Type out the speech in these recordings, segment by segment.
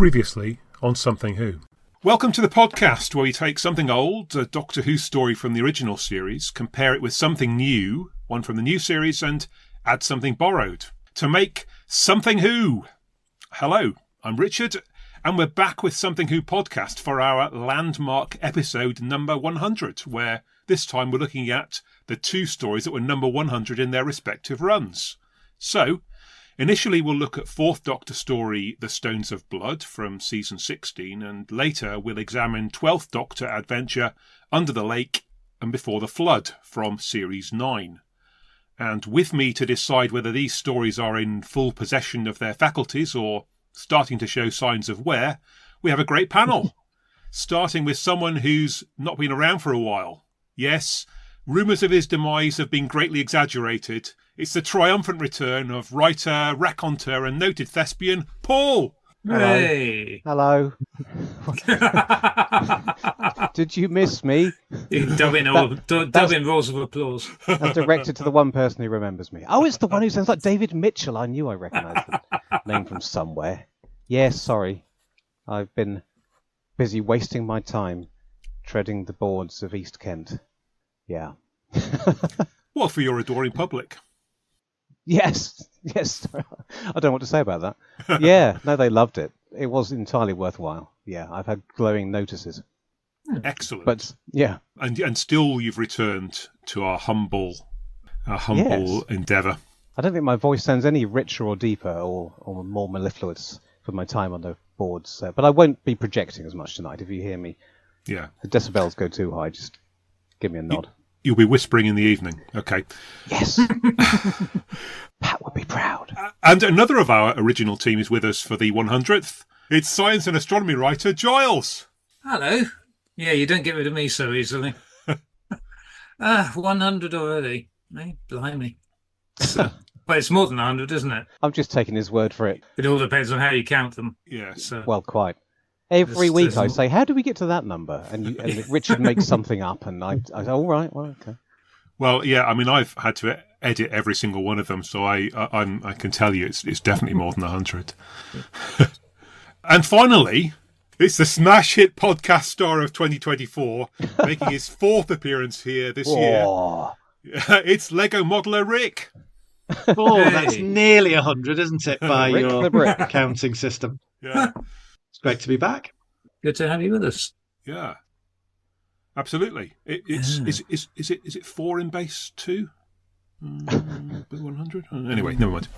Previously on Something Who. Welcome to the podcast where we take something old, a Doctor Who story from the original series, compare it with something new, one from the new series, and add something borrowed to make Something Who. Hello, I'm Richard, and we're back with Something Who podcast for our landmark episode number 100, where this time we're looking at the two stories that were number 100 in their respective runs. So, initially, we'll look at 4th Doctor story The Stones of Blood from season 16, and later we'll examine 12th Doctor adventure Under the Lake and Before the Flood from series 9. And with me to decide whether these stories are in full possession of their faculties or starting to show signs of wear, we have a great panel, starting with someone who's not been around for a while. Yes, rumours of his demise have been greatly exaggerated. It's the triumphant return of writer, raconteur and noted thespian, Paul. Hey. Hello. Did you miss me? You can dub in roars of applause. That's directed to the one person who remembers me. Oh, it's the one who sounds like David Mitchell. I knew I recognised the name from somewhere. Yes, sorry. I've been busy wasting my time treading the boards of East Kent. Yeah. Well, for your adoring public. Yes. I don't know what to say about that. Yeah, no, they loved it. It was entirely worthwhile. Yeah, I've had glowing notices. Excellent. But yeah, and still you've returned to our humble Yes. endeavour. I don't think my voice sounds any richer or deeper or more mellifluous for my time on the boards. But I won't be projecting as much tonight. If you hear me, Yeah. the decibels go too high, just give me a nod. You'll be whispering in the evening. Okay. Yes. Pat would be proud. And another of our original team is with us for the 100th. It's science and astronomy writer Giles. Hello. Yeah, you don't get rid of me so easily. 100 already. Hey, blimey. But it's more than 100, isn't it? I'm just taking his word for it. It all depends on how you count them. Yes. So, Well, quite. Every This week I doesn't- say, how do we get to that number? And Richard makes something up, and I say, all right, well, okay. Well, yeah, I mean, I've had to edit every single one of them, so I can tell you it's definitely more than 100. And finally, it's the smash hit podcast star of 2024, making his 4th appearance here this year. Oh, It's Lego modeler Rick. Oh, that's Hey. nearly 100, isn't it, by Rick your the Brick. counting system? Yeah, It's great to be back. good to have you with us. yeah, absolutely. It's Yeah. is it 4 in base 2? 100. Anyway, never mind.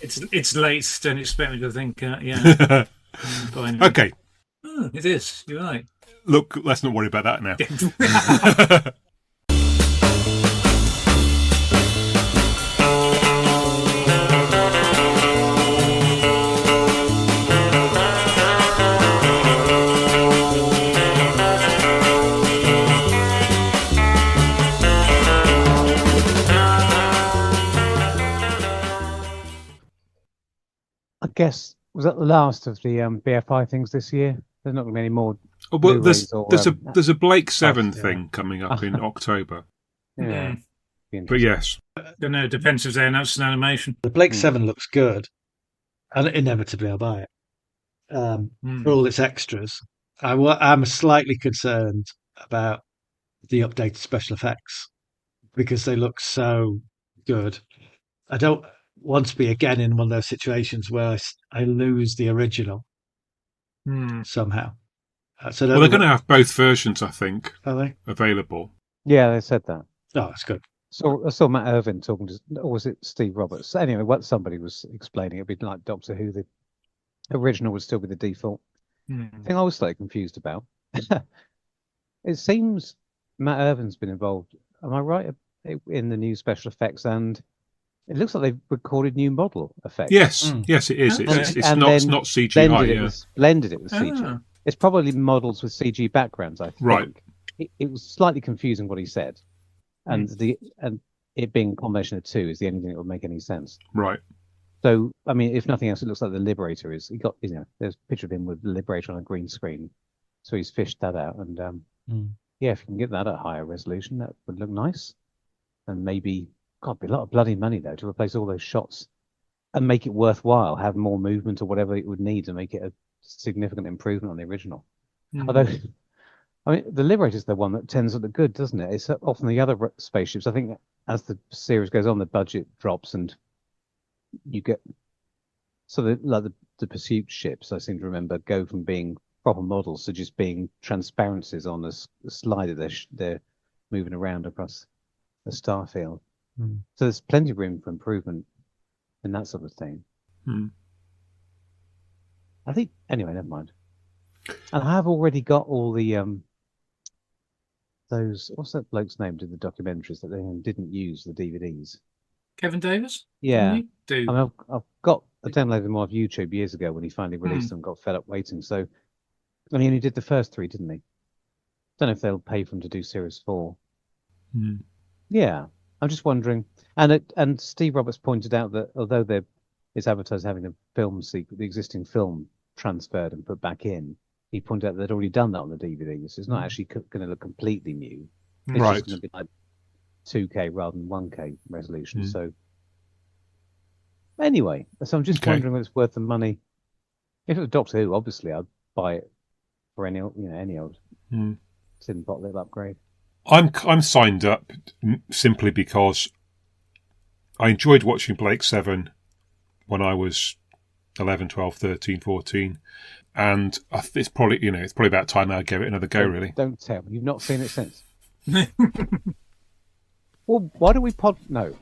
It's late. Don't expect me to think. Yeah. Fine. Okay, Oh, it is. You're right. look, let's not worry about that now. I guess, was that the last of the BFI things this year? There's not going to be any more. Oh, well, Blu-rays there's a Blake 7 yeah. thing coming up in October. Yeah. But yes, Don't know. Depends if they announce an animation. The Blake 7 looks good, and inevitably I'll buy it for all its extras. I'm slightly concerned about the updated special effects because they look so good. I don't want to be again in one of those situations where I lose the original somehow. So well, they're going to have both versions, I think, Are they? available. Yeah, they said that. Oh, that's good. So I saw Matt Irvin talking to, or was it Steve Roberts? Anyway, what somebody was explaining, it'd be like Doctor Who, the original would still be the default. The thing I was slightly confused about, it seems Matt Irvin's been involved, am I right, in the new special effects, and it looks like they've recorded new model effects. Yes, yes, it is. It's And not then not CGI. blended it with CG. Ah. It's probably models with CG backgrounds, I think. Right. It was slightly confusing what he said, and it being a combination of two is the only thing that would make any sense. Right. So, I mean, if nothing else, it looks like the Liberator is. He got, there's a picture of him with the Liberator on a green screen, so he's fished that out, and yeah, if you can get that at a higher resolution, that would look nice, and maybe, God, be a lot of bloody money though to replace all those shots and make it worthwhile, have more movement or whatever it would need to make it a significant improvement on the original. Although, I mean, the Liberator's the one that tends to look good, doesn't it? It's often the other spaceships. I think as the series goes on, the budget drops and you get like the pursuit ships. I seem to remember go from being proper models to just being transparencies on a slider. They're moving around across a star field. So there's plenty of room for improvement in that sort of thing. I think anyway. Never mind. And I have already got all the those. What's that bloke's name? Did the documentaries that they didn't use the DVDs? Kevin Davis. Yeah, Do. I mean, I downloaded them off YouTube years ago when he finally released them. Got fed up waiting. So, I mean, he did the first 3, didn't he? Don't know if they'll pay for him to do series 4. Yeah, I'm just wondering. And Steve Roberts pointed out that although it's advertised having a film sequence, the existing film transferred and put back in, he pointed out they'd already done that on the DVD. So it's not actually going to look completely new. It's just going to be like 2K rather than 1K resolution. So anyway, so I'm just wondering whether it's worth the money. If it was Doctor Who, obviously I'd buy it for any old tin pot lid upgrade. I'm signed up simply because I enjoyed watching Blake 7 when I was 11, 12, 13, 14. And it's probably about time I gave it another go, really. Don't tell me. You've not seen it since. Well, why don't we No.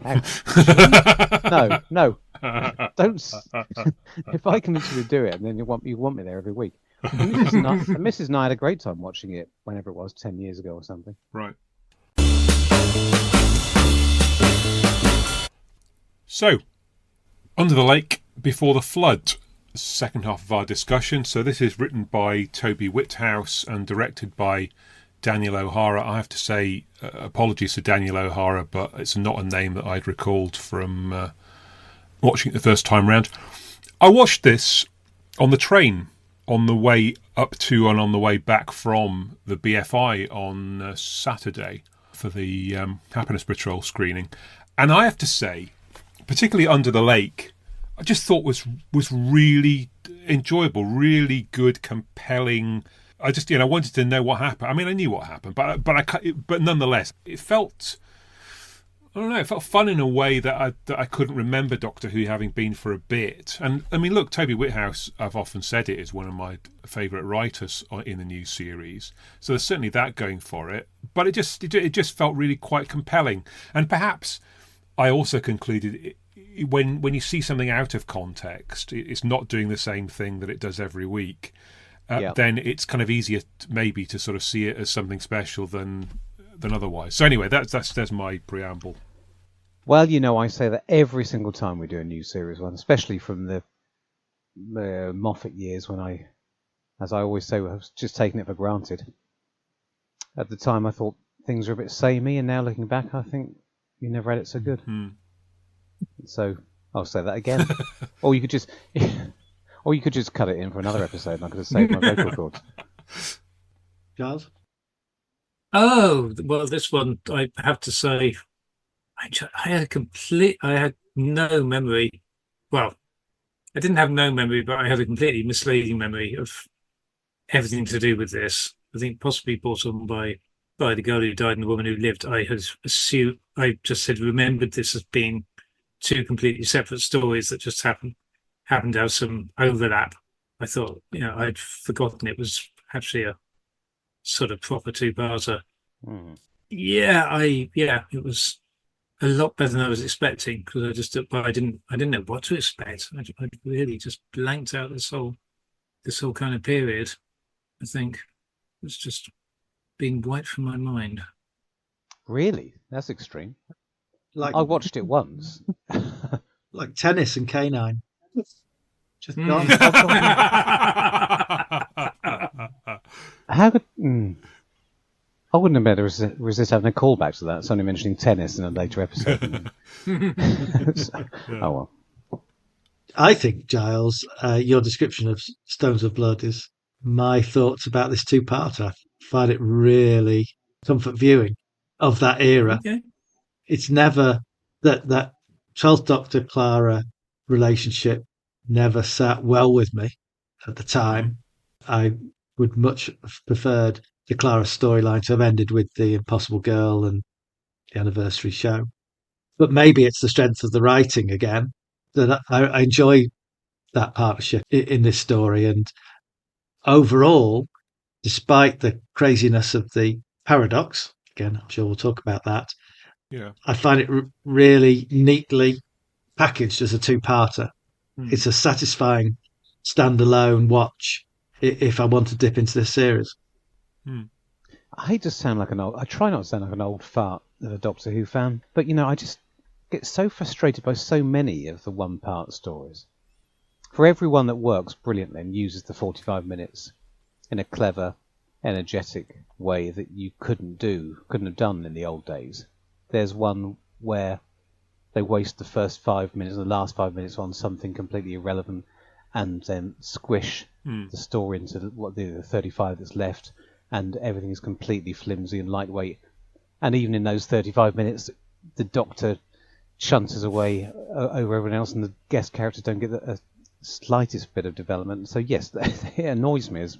No. Don't. If I can literally do it, and then you want me there every week. Mrs. and I had a great time watching it whenever it was, 10 years ago or something. Right. So, Under the Lake Before the Flood, second half of our discussion. So this is written by Toby Whithouse and directed by Daniel O'Hara. I have to say, apologies to Daniel O'Hara, but it's not a name that I'd recalled from watching it the first time round. I watched this on the train on the way up to and on the way back from the BFI on Saturday for the Happiness Patrol screening. And I have to say, particularly Under the Lake, I just thought was really enjoyable, really good, compelling. I just wanted to know what happened. I mean, I knew what happened, but nonetheless, it felt, I don't know, it felt fun in a way that I couldn't remember Doctor Who having been for a bit. And I mean, look, Toby Whithouse, I've often said it, is one of my favourite writers in the new series. So there's certainly that going for it. But it just felt really quite compelling. And perhaps I also concluded when you see something out of context, it's not doing the same thing that it does every week. Then it's kind of easier maybe to sort of see it as something special than otherwise. So anyway, that's my preamble. Well, I say that every single time we do a new series one, especially from the Moffat years when I, as I always say, I was just taking it for granted. At the time, I thought things were a bit samey, and now looking back, I think you never had it so good. So I'll say that again. Or you could just cut it in for another episode, and I could have saved my vocal cords. Giles? Oh, well, this one, I have to say, I had no memory. Well, I didn't have no memory, but I had a completely misleading memory of everything to do with this. I think possibly brought on by the girl who died and the woman who lived. I just had remembered this as being 2 completely separate stories that just happened to have some overlap. I thought, I'd forgotten it was actually a sort of proper 2-parter. It was a lot better than I was expecting, because I didn't know what to expect. I really just blanked out this whole kind of period. I think it was just being wiped from my mind. Really? That's extreme. I watched it once. Like Tennis and K9. Just gone. How could... I wouldn't have been able to resist having a callback to that. It's only mentioning tennis in a later episode. Oh, well. I think, Giles, your description of Stones of Blood is my thoughts about this 2-parter. I find it really comfort viewing of that era. Okay. It's never that 12th Doctor Clara relationship never sat well with me at the time. I would much have preferred the Clara storyline to have ended with the Impossible Girl and the anniversary show. But maybe it's the strength of the writing again that I enjoy that partnership in this story. And overall, despite the craziness of the paradox, again, I'm sure we'll talk about that. Yeah, I find it really neatly packaged as a two-parter. It's a satisfying standalone watch if I want to dip into this series. I hate to sound like I try not to sound like an old fart of a Doctor Who fan, but I just get so frustrated by so many of the one-part stories. For everyone that works brilliantly and uses the 45 minutes in a clever, energetic way that you couldn't have done in the old days, there's one where they waste the first 5 minutes, the last 5 minutes on something completely irrelevant, and then squish the story into the 35 that's left, and everything is completely flimsy and lightweight. And even in those 35 minutes, the Doctor shunters away over everyone else, and the guest characters don't get the slightest bit of development. So yes, it annoys me at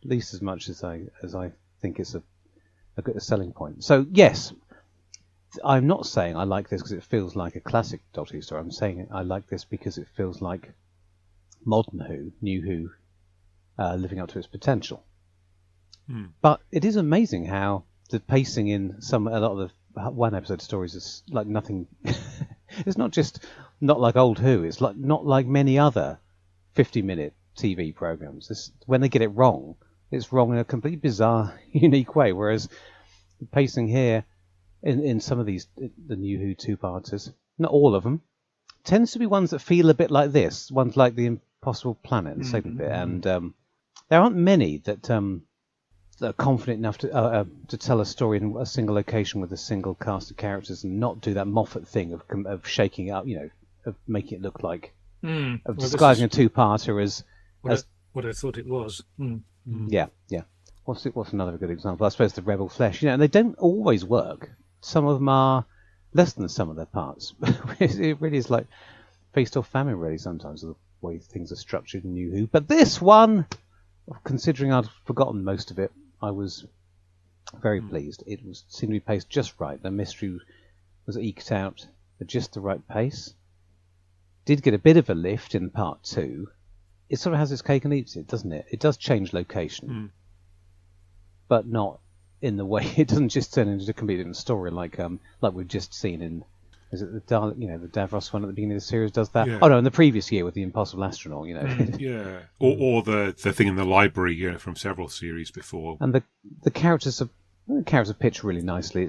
least as much as I think it's a good selling point. So yes, I'm not saying I like this because it feels like a classic Doctor Who story. I'm saying I like this because it feels like modern Who, new Who, living up to its potential. But it is amazing how the pacing in a lot of the one episode stories is like nothing. It's not like old Who. It's like not like many other 50-minute TV programs. When they get it wrong, it's wrong in a completely bizarre, unique way. Whereas the pacing here, in some of the new Who two-parters, not all of them, tends to be ones that feel a bit like this. Ones like the Impossible Planet and Second Bit, and there aren't many that are confident enough to tell a story in a single location with a single cast of characters and not do that Moffat thing of shaking it up, of making it look like of disguising a two-parter as what I thought it was. Yeah. What's another good example? I suppose the Rebel Flesh. And they don't always work. Some of them are less than the sum of their parts. It really is like feast or famine, really, sometimes, the way things are structured in New Who. But this one, considering I'd forgotten most of it, I was very pleased. It seemed to be paced just right. The mystery was eked out at just the right pace. Did get a bit of a lift in part 2. It sort of has its cake and eats it, doesn't it? It does change location, but not in the way. It doesn't just turn into a completely different story like we've just seen in. Is it the Davros one at the beginning of the series does that? Yeah. Oh no, in the previous year with the Impossible Astronaut, Yeah, or the thing in the library, from several series before. And the characters are pitched really nicely.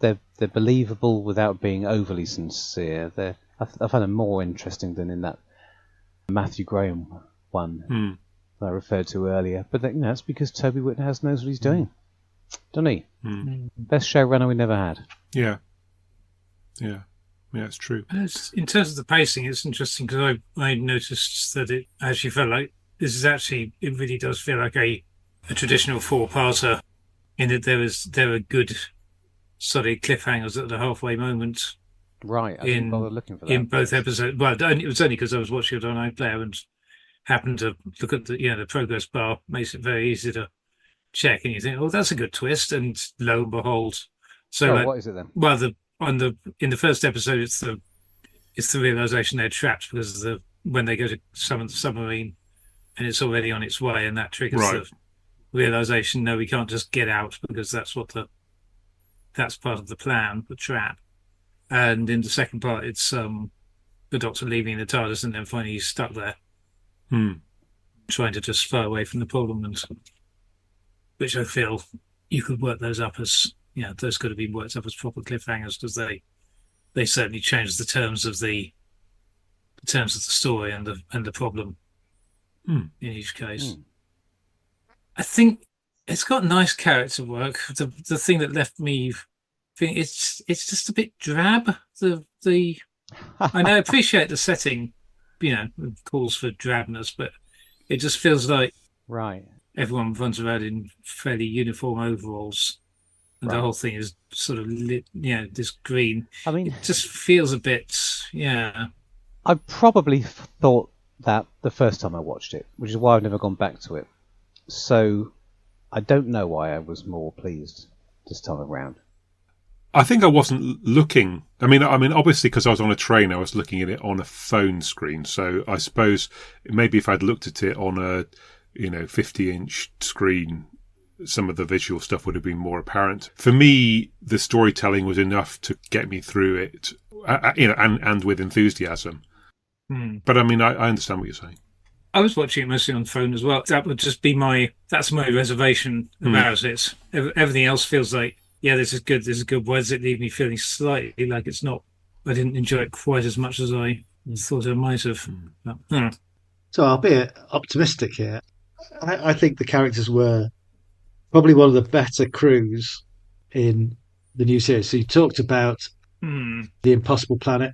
They're believable without being overly sincere. I find them more interesting than in that Matthew Graham one that I referred to earlier. But that's because Toby Whithouse knows what he's doing, doesn't he? Best showrunner we never had. Yeah, it's true. In terms of the pacing, it's interesting because I noticed that it actually felt like it really does feel like a traditional four-parter, in that there are good, solid cliffhangers at the halfway moment. Right, I didn't bother looking for that. In both episodes. Well, it was only because I was watching it on iPlayer and happened to look at the progress bar. Makes it very easy to check, and you think, oh, that's a good twist, and lo and behold. So, what is it then? Well, in the first episode, it's the realization they're trapped because when they go to summon the submarine, and it's already on its way, and that triggers the realization. No, we can't just get out because that's part of the plan, the trap. And in the second part, it's the Doctor leaving the TARDIS and then finally he's stuck there, trying to just fly away from the problem, and which I feel you could work those up as those could have been worked up as proper cliffhangers because they certainly changed the terms of the story and the problem in each case. I think it's got nice character work. The thing that left me. It's just a bit drab. I know I appreciate the setting, calls for drabness, but it just feels like everyone runs around in fairly uniform overalls, and the whole thing is sort of lit, this green. I mean, it just feels a bit, I probably thought that the first time I watched it, which is why I've never gone back to it. So I don't know why I was more pleased this time around. I think I wasn't looking. I mean, obviously, because I was on a train, I was looking at it on a phone screen. So I suppose maybe if I'd looked at it on a, 50-inch screen, some of the visual stuff would have been more apparent. For me, the storytelling was enough to get me through it, and with enthusiasm. But I mean, I understand what you're saying. I was watching it mostly on phone as well. That would just be that's my reservation about it. Everything else feels like, yeah, this is good. Why does it leave me feeling slightly like it's not? I didn't enjoy it quite as much as I thought I might have. So I'll be optimistic here. I think the characters were probably one of the better crews in the new series. So you talked about the Impossible Planet.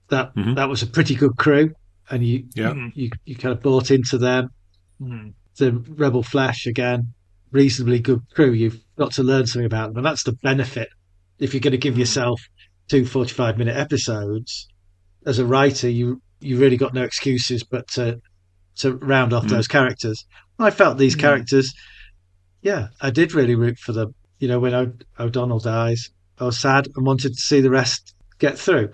That was a pretty good crew, and you kind of bought into them. The Rebel Flesh, again, reasonably good crew. You've got to learn something about them, and that's the benefit. If you're going to give yourself 2 45-minute episodes, as a writer, you really got no excuses but to round off those characters. I felt these characters, I did really root for them. When O'Donnell dies, I was sad and wanted to see the rest get through.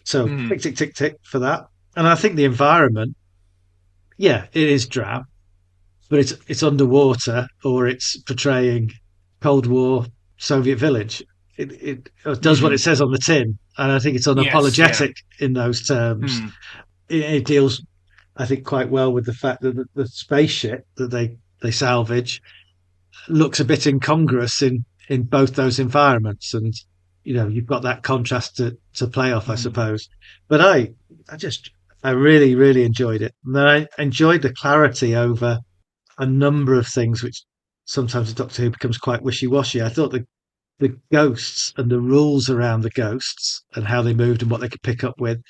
So tick, tick, tick, tick for that. And I think the environment, it is drab, but it's underwater, or it's portraying Cold War Soviet village. It does what it says on the tin, and I think it's unapologetic in those terms. It deals, I think, quite well with the fact that the spaceship that they salvage looks a bit incongruous in both those environments, and you've got that contrast to play off, I suppose. But I really, really enjoyed it. And then I enjoyed the clarity over a number of things, which sometimes in Doctor Who becomes quite wishy-washy. I thought the ghosts and the rules around the ghosts and how they moved and what they could pick up with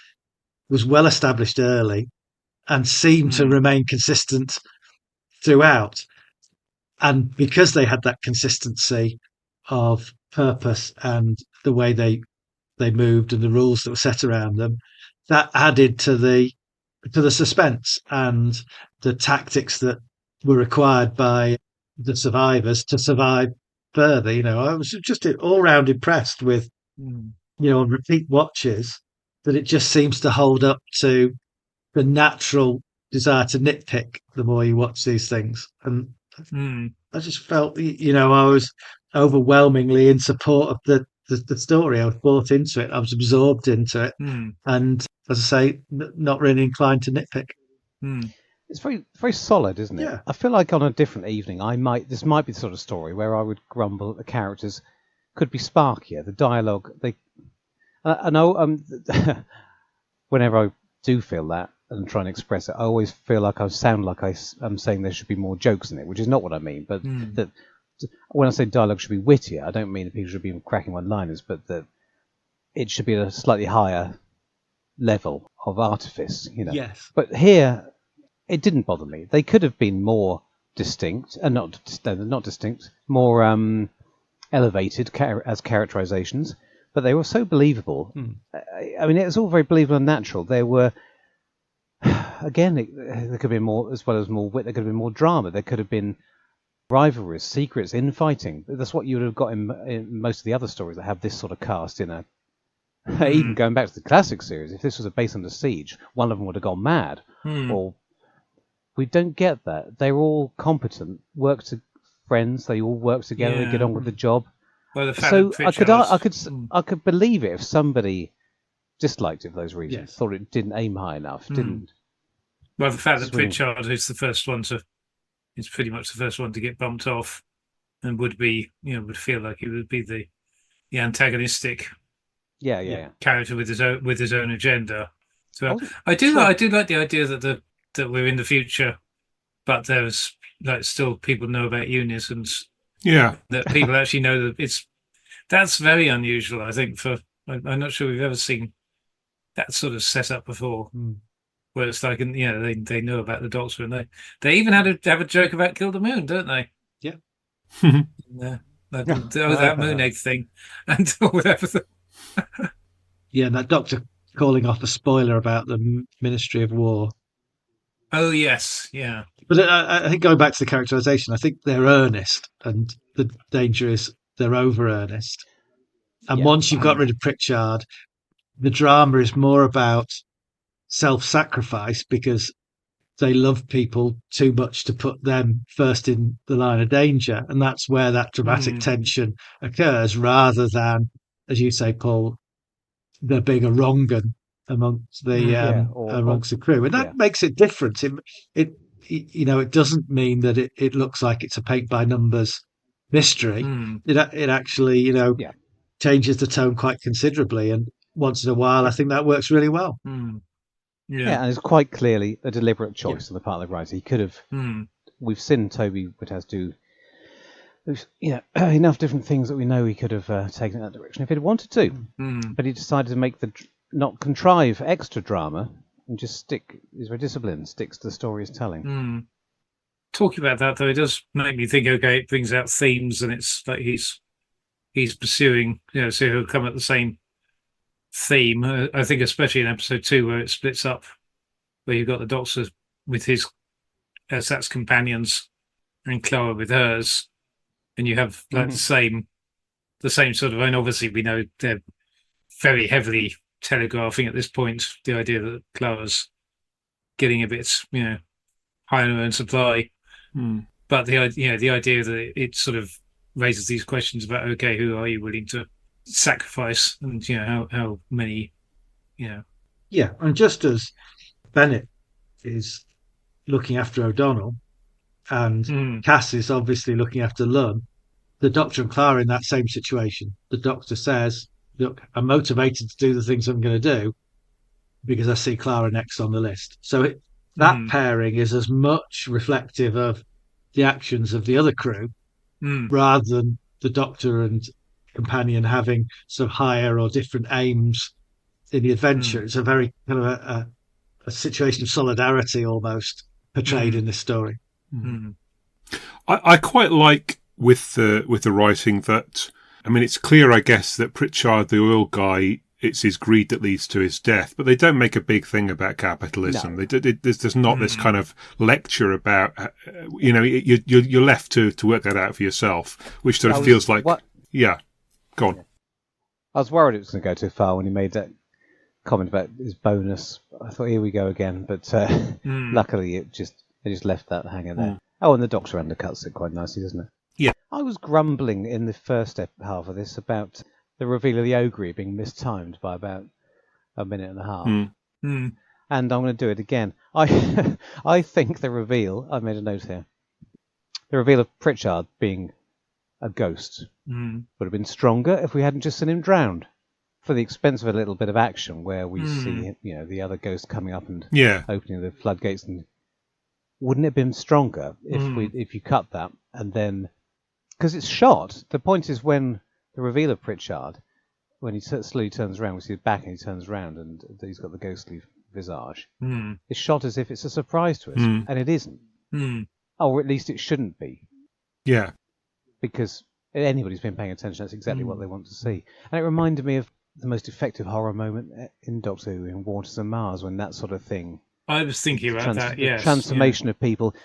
was well established early and seemed to remain consistent throughout. And because they had that consistency of purpose and the way they moved and the rules that were set around them, that added to the suspense and the tactics that were required by the survivors to survive further. I was just all round impressed with, on repeat watches, that it just seems to hold up to the natural desire to nitpick the more you watch these things. And I just felt, I was overwhelmingly in support of the story. I was bought into it. I was absorbed into it. And as I say, not really inclined to nitpick. It's very, very solid, isn't it? Yeah. I feel like on a different evening, this might be the sort of story where I would grumble that the characters could be sparkier. The dialogue, I know, whenever I do feel that and try and express it, I always feel like I sound like I'm saying there should be more jokes in it, which is not what I mean. But that when I say dialogue should be wittier, I don't mean that people should be cracking one-liners, but that it should be at a slightly higher level of artifice, Yes. But here, it didn't bother me. They could have been more distinct, and not distinct, more elevated as characterizations, but they were so believable. I mean, it was all very believable and natural. There were, again, there could have been more, as well as more wit, there could have been more drama. There could have been rivalries, secrets, infighting. That's what you would have got in most of the other stories that have this sort of cast in a... Even going back to the classic series, if this was a base under siege, one of them would have gone mad. Or we don't get that. They're all competent, friends. They all work together. They get on with the job. Well, the fact So that I could believe it if somebody disliked it for those reasons. Yes. Thought it didn't aim high enough. Didn't. Well, the fact that Swing. Pritchard is the first one is pretty much the first one to get bumped off, and would feel like he would be the antagonistic character with his own agenda. So I do like the idea that we're in the future, but there's still people know about Eunice, and that people actually know that that's very unusual. I think I'm not sure we've ever seen that sort of setup before, where it's like, they know about the Doctor, and they even have a joke about Kill the Moon, don't they? Yeah. That moon egg thing, and whatever. Yeah, that Doctor calling off a spoiler about the Ministry of War. Oh yes, yeah. But I think going back to the characterization, I think they're earnest, and the danger is they're over earnest. And once you've got rid of Pritchard, the drama is more about self-sacrifice because they love people too much to put them first in the line of danger, and that's where that dramatic tension occurs, rather than, as you say, Paul, there being a wrong 'un amongst the crew, and that makes it different. It it doesn't mean that it looks like it's a paint by numbers mystery. It actually changes the tone quite considerably, and once in a while, I think that works really well. Yeah, and it's quite clearly a deliberate choice on the part of the writer. He could have. We've seen Toby Woodhouse do, enough different things that we know he could have taken in that direction if he'd wanted to. But he decided to make not contrive extra drama and just stick. He's very disciplined, sticks to the story he's telling. Talking about that though, it does make me think. Okay, it brings out themes, and it's like he's pursuing. So he'll come at the same theme. I think especially in episode 2 where it splits up, where you've got the Doctor with his Sat's companions and Clara with hers, and you have like the same sort of. And obviously we know they're very heavily telegraphing at this point the idea that Clara's getting a bit high on her own supply, but the idea that it sort of raises these questions about, okay, who are you willing to sacrifice, and how many, and just as Bennett is looking after O'Donnell and Cass is obviously looking after Lunn, the Doctor and Clara in that same situation. The Doctor says, look, I'm motivated to do the things I'm going to do because I see Clara next on the list. So that pairing is as much reflective of the actions of the other crew rather than the Doctor and companion having some higher or different aims in the adventure. It's a very kind of a situation of solidarity almost portrayed in this story. I quite like with the writing that, I mean, it's clear, I guess, that Pritchard, the oil guy, it's his greed that leads to his death, but they don't make a big thing about capitalism. No. There's not this kind of lecture about, you're left to work that out for yourself, which sort of feels like, yeah. Go on. I was worried it was going to go too far when he made that comment about his bonus. I thought, here we go again, but luckily they just left that hanging there. Oh, and the Doctor undercuts it quite nicely, doesn't it? Yeah. I was grumbling in the first half of this about the reveal of the Ogre being mistimed by about a minute and a half. And I'm going to do it again. I think the reveal, I've made a note here, the reveal of Pritchard being a ghost would have been stronger if we hadn't just seen him drowned, for the expense of a little bit of action where we see the other ghost coming up and opening the floodgates. And wouldn't it have been stronger if you cut that and then, because it's shot. The point is when the reveal of Pritchard, when he slowly turns around, we see his back and he turns around and he's got the ghostly visage. It's shot as if it's a surprise to us, and it isn't. Or at least it shouldn't be. Yeah. Because anybody's been paying attention, that's exactly what they want to see. And it reminded me of the most effective horror moment in Doctor Who, in Waters of Mars, when that sort of thing. I was thinking about that, yes. Transformation of people.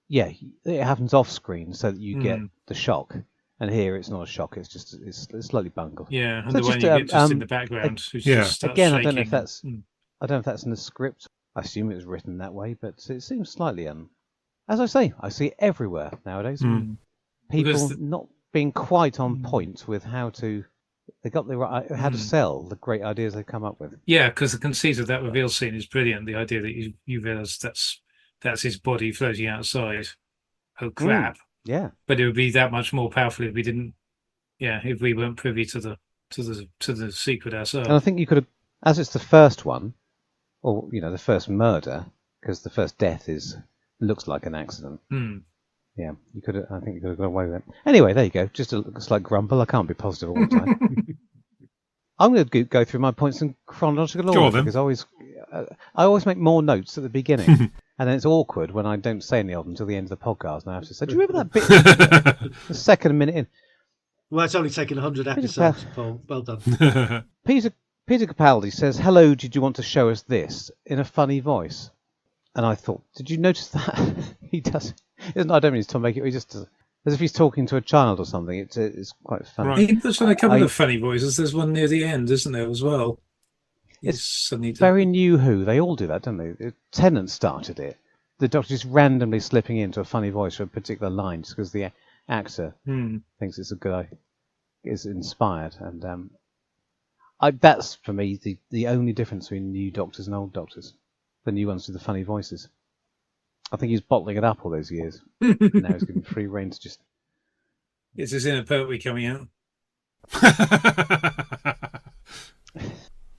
Yeah, it happens off screen so that you get the shock. And here it's not a shock, it's slightly bungled. Yeah, and so the one you get just in the background. Again, I don't know if that's in the script. I assume it was written that way, but it seems slightly as I say, I see it everywhere nowadays. People not being quite on point with how to sell the great ideas they come up with. Yeah, because the conceit of that reveal scene is brilliant. The idea that you realise that's his body floating outside. Oh crap! Yeah, but it would be that much more powerful if we didn't. Yeah, if we weren't privy to the secret ourselves. And I think you could have, as it's the first one, or the first murder, because the first death looks like an accident. Yeah, I think you could have got away with it. Anyway, there you go. Just a slight grumble. I can't be positive all the time. I'm going to go through my points in chronological order because I always make more notes at the beginning, and then it's awkward when I don't say any of them until the end of the podcast, and I have to say, "Do you remember that bit?" The second minute in. Well, it's only taken 100 episodes, Paul. Well done. Peter Peter Capaldi says, "Hello, did you want to show us this?" in a funny voice. And I thought, did you notice that? He does. I don't mean he's trying to make it. He just does, as if he's talking to a child or something. It's quite funny. Right. He puts on a couple of funny voices. There's one near the end, isn't there, as well? It's very new Who. They all do that, don't they? Tennant started it. The Doctor just randomly slipping into a funny voice for a particular line just because the actor thinks it's a good idea, is inspired. And that's, for me, the only difference between new Doctors and old Doctors. The new ones do the funny voices. I think he's bottling it up all those years. Now he's given free rein to just... It's his inner poetry coming out.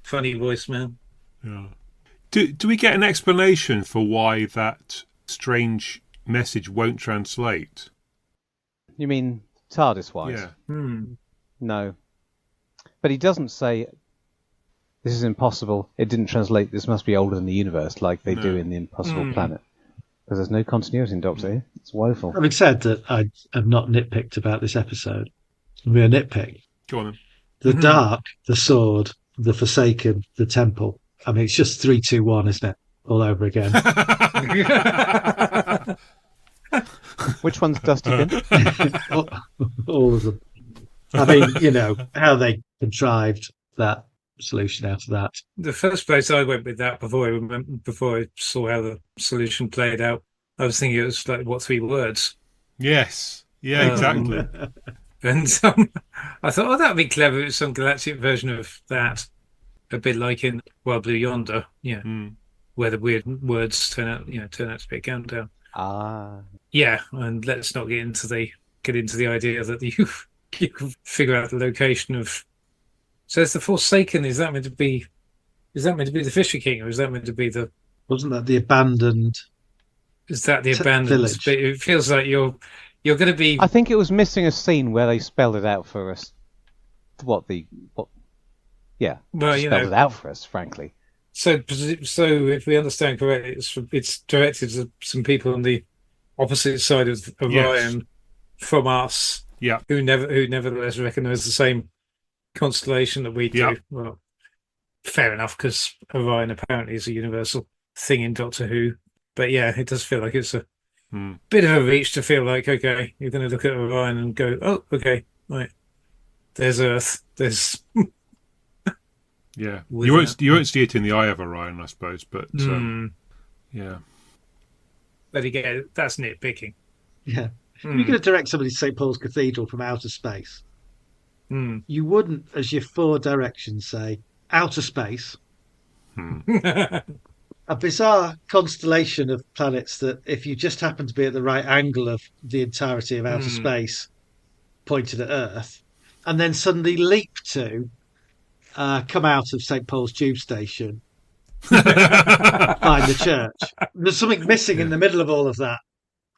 Funny voice, man. Yeah. Do we get an explanation for why that strange message won't translate? You mean TARDIS-wise? Yeah. No. But he doesn't say, "This is impossible. It didn't translate. This must be older than the universe," like they do in The Impossible Planet. Because there's no continuity in Doctor Who. It's woeful. Having said that, I have not nitpicked about this episode. We're nitpick. Go on then. The Dark, the Sword, the Forsaken, the Temple. I mean, it's just 3, 2, 1, isn't it? All over again. Which one's Dusty Bin? All of them. I mean, how they contrived that solution out of that. The first place I went with that before I saw how the solution played out, I was thinking it was like, what, 3 words? Yes. Yeah, exactly. And I thought, oh, that'd be clever. It's some galactic version of that. A bit like in Wild Blue Yonder, where the weird words turn out to be a countdown. Yeah, and let's not get into the idea that you can figure out the location of. So it's the Forsaken. Is that meant to be the Fisher King, or is that meant to be the? Wasn't that the abandoned? Is that the abandoned village? But it feels like you're going to be. I think it was missing a scene where they spelled it out for us. Yeah, well, spelled it out for us, frankly. So if we understand correctly, it's directed to some people on the opposite side of Orion from us, who nevertheless recognise the same constellation that we do. Yeah. Well, fair enough, because Orion apparently is a universal thing in Doctor Who. But yeah, it does feel like it's a bit of a reach to feel like, okay, you're going to look at Orion and go, oh, okay, right, there's Earth, there's. Yeah, you won't see it in the Eye of Orion, I suppose, but yeah. But again, that's nitpicking. Yeah, if you're going to direct somebody to St Paul's Cathedral from outer space, you wouldn't, as your 4 directions, say outer space, a bizarre constellation of planets that, if you just happen to be at the right angle of the entirety of outer space, pointed at Earth, and then suddenly leap to. Come out of St Paul's Tube Station, find the church. There's something missing in the middle of all of that.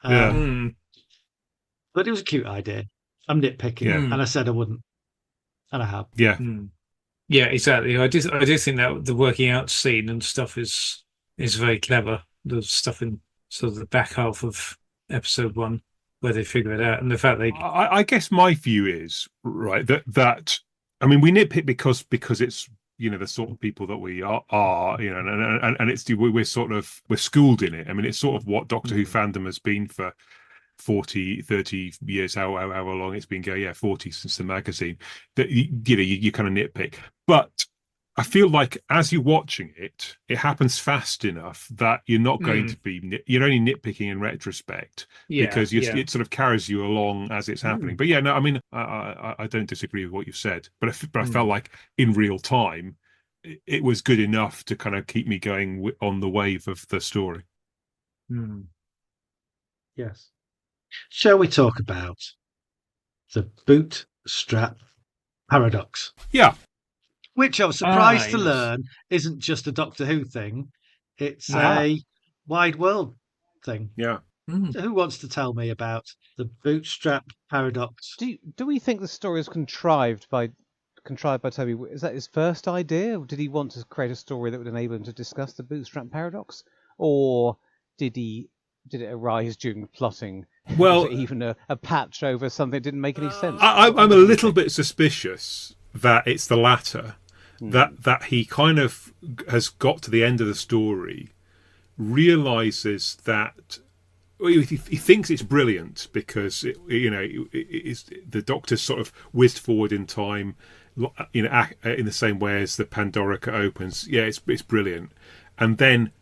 But it was a cute idea. I'm nitpicking, and I said I wouldn't, and I have. Yeah, yeah, exactly. I do think that the working out scene and stuff is very clever. The stuff in sort of the back half of episode 1 where they figure it out, and the fact they. I guess my view is right that. I mean, we nitpick because it's the sort of people that we are and it's we're schooled in it. I mean, it's sort of what Doctor Who fandom has been for 40, 30 years, however long it's been going. Yeah, 40 since the magazine. That you kind of nitpick, but I feel like as you're watching it, it happens fast enough that you're not going to be. You're only nitpicking in retrospect because it sort of carries you along as it's happening. But yeah, no, I mean, I don't disagree with what you've said, but I felt like in real time, it was good enough to kind of keep me going on the wave of the story. Yes. Shall we talk about the bootstrap paradox? Yeah. Which I was surprised to learn isn't just a Doctor Who thing. It's a wide world thing. Yeah. So who wants to tell me about the bootstrap paradox? Do we think the story is contrived by Toby? Is that his first idea? Or did he want to create a story that would enable him to discuss the bootstrap paradox? Or did it arise during the plotting? Well, was it even a patch over something that didn't make any sense? I'm a little bit suspicious that it's the latter. that he kind of has got to the end of the story, realizes that he thinks it's brilliant because the Doctor's sort of whizzed forward in time, in the same way as the Pandorica opens. Yeah, it's brilliant, and then,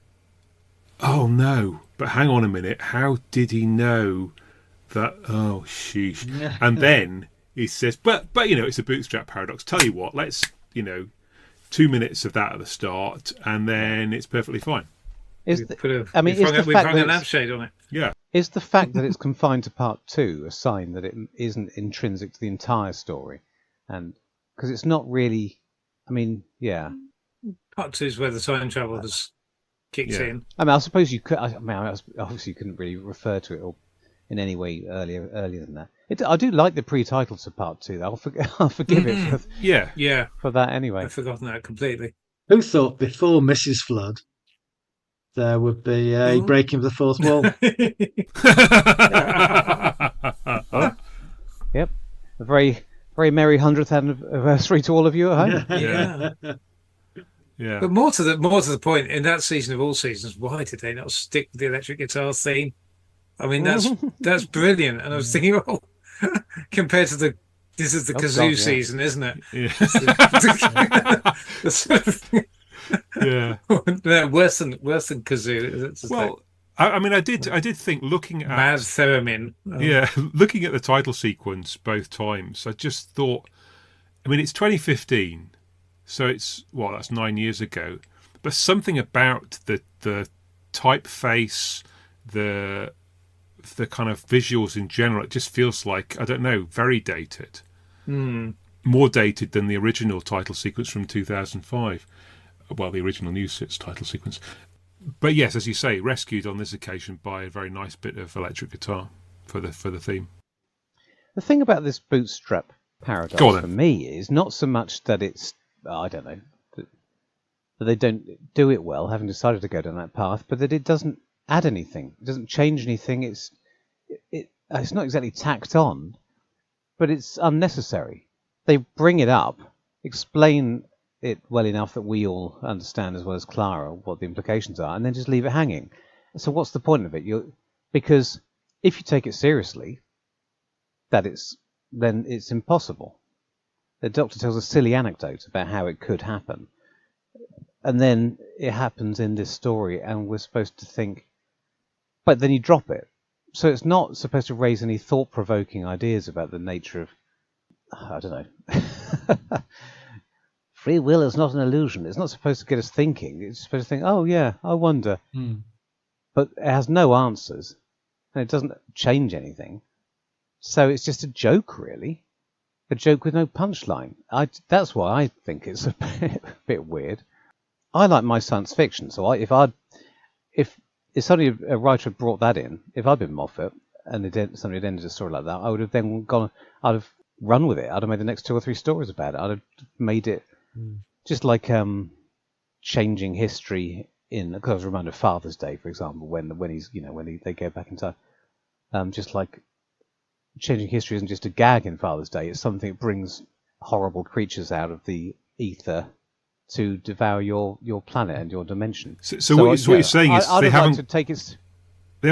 oh no! But hang on a minute, how did he know that? Oh sheesh! And then he says, but it's a bootstrap paradox. Tell you what, let's 2 minutes of that at the start, and then it's perfectly fine. We've hung a lampshade on it. Yeah. Is the fact that it's confined to part 2 a sign that it isn't intrinsic to the entire story? And because it's not really, Part 2 is where the time travel has kicked in. I suppose you could. Obviously you couldn't really refer to it in any way earlier than that. I do like the pre-title to part 2. Though. I'll forgive it for that anyway. I've forgotten that completely. Who thought before Mrs. Flood there would be a breaking of the fourth wall? Yep. A very, very merry 100th anniversary to all of you at home. Yeah. But more to the point, in that season of all seasons, why did they not stick with the electric guitar theme? I mean, that's brilliant. And I was thinking, compared to this is the kazoo season, isn't it? Yeah. No, worse than kazoo. Well, I did think, looking at Mad Theremin. Looking at the title sequence both times, I just thought, it's 2015, so that's 9 years ago, but something about the typeface, the kind of visuals in general, it just feels like, I don't know, very dated. More dated than the original title sequence from 2005. Well, the original news title sequence. But yes, as you say, rescued on this occasion by a very nice bit of electric guitar for the theme. The thing about this bootstrap paradox for me is not so much that it's, I don't know, that they don't do it well, having decided to go down that path, but that it doesn't add anything. It doesn't change anything. It's not exactly tacked on, but it's unnecessary. They bring it up, explain it well enough that we all understand, as well as Clara, what the implications are, and then just leave it hanging. So what's the point of it? Because if you take it seriously, then it's impossible. The Doctor tells a silly anecdote about how it could happen, and then it happens in this story, and we're supposed to think, but then you drop it. So it's not supposed to raise any thought-provoking ideas about the nature of, I don't know. Free will is not an illusion. It's not supposed to get us thinking. It's supposed to think, oh yeah, I wonder. But it has no answers, and it doesn't change anything. So it's just a joke, really. A joke with no punchline. That's why I think it's a bit weird. I like my science fiction, so if suddenly a writer had brought that in, if I'd been Moffat and somebody had ended a story like that, I would have then I'd have run with it. I'd have made the next 2 or 3 stories about it. I'd have made it just like changing history because I was reminded of Father's Day, for example, when they go back in time. Just like changing history isn't just a gag in Father's Day; it's something that brings horrible creatures out of the ether to devour your planet and your dimension. So what you're saying is they haven't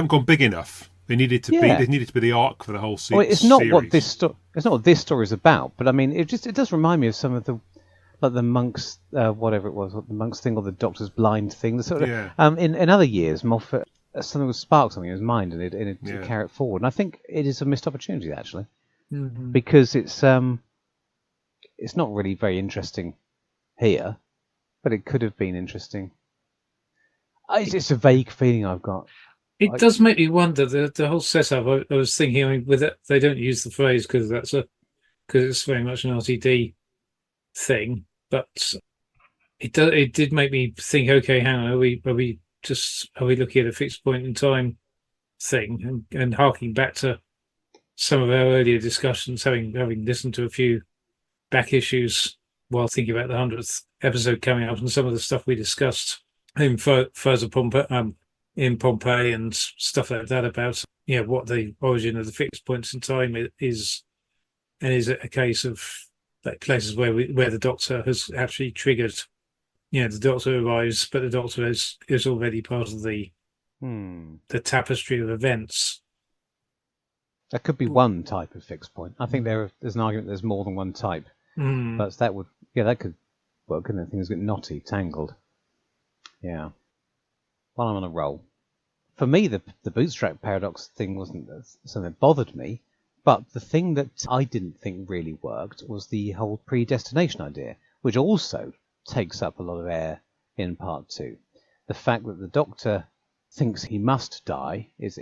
gone big enough. They needed to be. They needed to be the arc for the whole series. Well, it's not what this story is about. But I mean, it does remind me of some of the monks, whatever it was, the monks thing or the Doctor's blind thing. The sort of in other years, Moffat something would spark something in his mind and it carry it forward. And I think it is a missed opportunity actually, because it's not really very interesting here, but it could have been interesting. It's a vague feeling I've got. It does make me wonder the whole setup. I was thinking, with it, they don't use the phrase because it's very much an RTD thing, but it did make me think. Okay, hang on, are we looking at a fixed point in time thing and harking back to some of our earlier discussions, having listened to a few back issues while thinking about the 100th episode coming up and some of the stuff we discussed in Pompeii and stuff like that about what the origin of the fixed points in time is, and is it a case of like places where the Doctor has actually triggered. The Doctor arrives, but the Doctor is already part of the tapestry of events. That could be one type of fixed point. I think there's an argument there's more than one type. But that could work, couldn't it? Things get knotty, tangled. Yeah. While I'm on a roll. For me, the bootstrap paradox thing wasn't something that bothered me, but the thing that I didn't think really worked was the whole predestination idea, which also takes up a lot of air in part 2. The fact that the Doctor thinks he must die is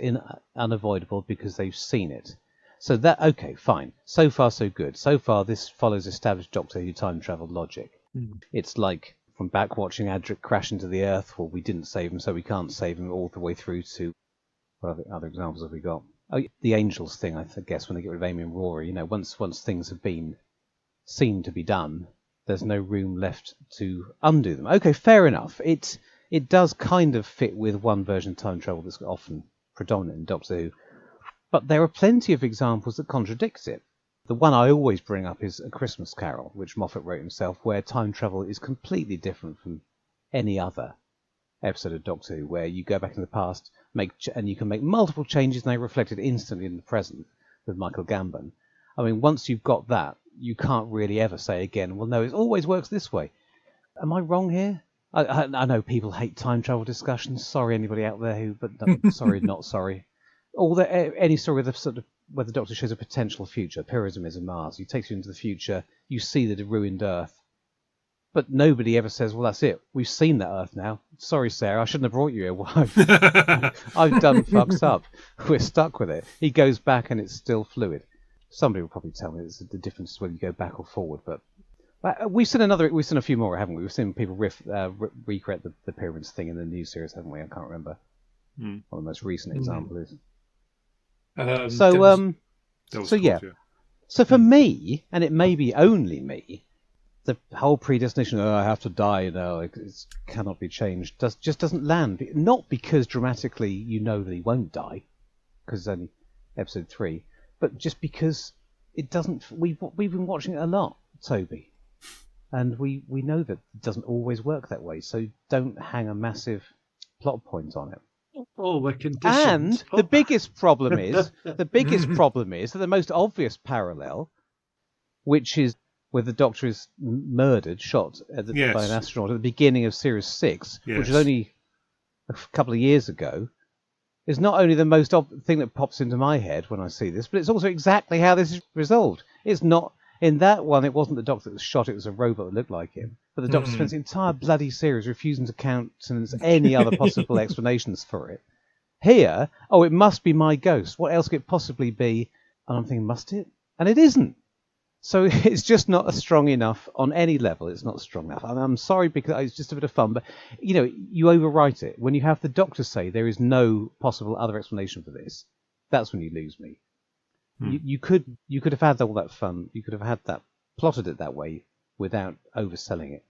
unavoidable because they've seen it. So that, okay, fine. So far, so good. So far, this follows established Doctor Who time travel logic. It's like from back watching Adric crash into the Earth, well, we didn't save him, so we can't save him, all the way through to, what other examples have we got? Oh, the Angels thing, I guess, when they get rid of Amy and Rory. Once things have been seen to be done, there's no room left to undo them. Okay, fair enough. It does kind of fit with one version of time travel that's often predominant in Doctor Who. But there are plenty of examples that contradict it. The one I always bring up is A Christmas Carol, which Moffat wrote himself, where time travel is completely different from any other episode of Doctor Who, where you go back in the past and you can make multiple changes and they reflected instantly in the present with Michael Gambon. I mean, once you've got that, you can't really ever say again, well, no, it always works this way. Am I wrong here? I know people hate time travel discussions. Sorry, anybody out there but sorry, not sorry. Any story where the Doctor shows a potential future, Pyrism is in Mars. He takes you into the future, you see the ruined Earth. But nobody ever says, well, that's it. We've seen that Earth now. Sorry, Sarah, I shouldn't have brought you here. I've done fucks up. We're stuck with it. He goes back and it's still fluid. Somebody will probably tell me the difference is whether you go back or forward. But we've seen a few more, haven't we? We've seen people recreate the pyramids thing in the new series, haven't we? I can't remember. What the most recent example is. So for me, and it may be only me, the whole predestination, I have to die, it cannot be changed, just doesn't land. Not because dramatically you know that he won't die, because it's only episode 3, but just because it doesn't. We've been watching it a lot, Toby, and we know that it doesn't always work that way. So don't hang a massive plot point on it. We're conditioned. And the biggest problem is that the most obvious parallel, which is where the Doctor is murdered, shot by an astronaut at the beginning of Series 6, which is only a couple of years ago, is not only the most thing that pops into my head when I see this, but it's also exactly how this is resolved. It's not, in that one, it wasn't the Doctor that was shot, it was a robot that looked like him. But the Doctor spends the entire bloody series refusing to countenance any other possible explanations for it. Here, it must be my ghost. What else could it possibly be? And I'm thinking, must it? And it isn't. So it's just not strong enough on any level. It's not strong enough. I'm sorry because it's just a bit of fun, but you overwrite it. When you have the Doctor say there is no possible other explanation for this, that's when you lose me. You could have had all that fun. You could have had that, plotted it that way without overselling it.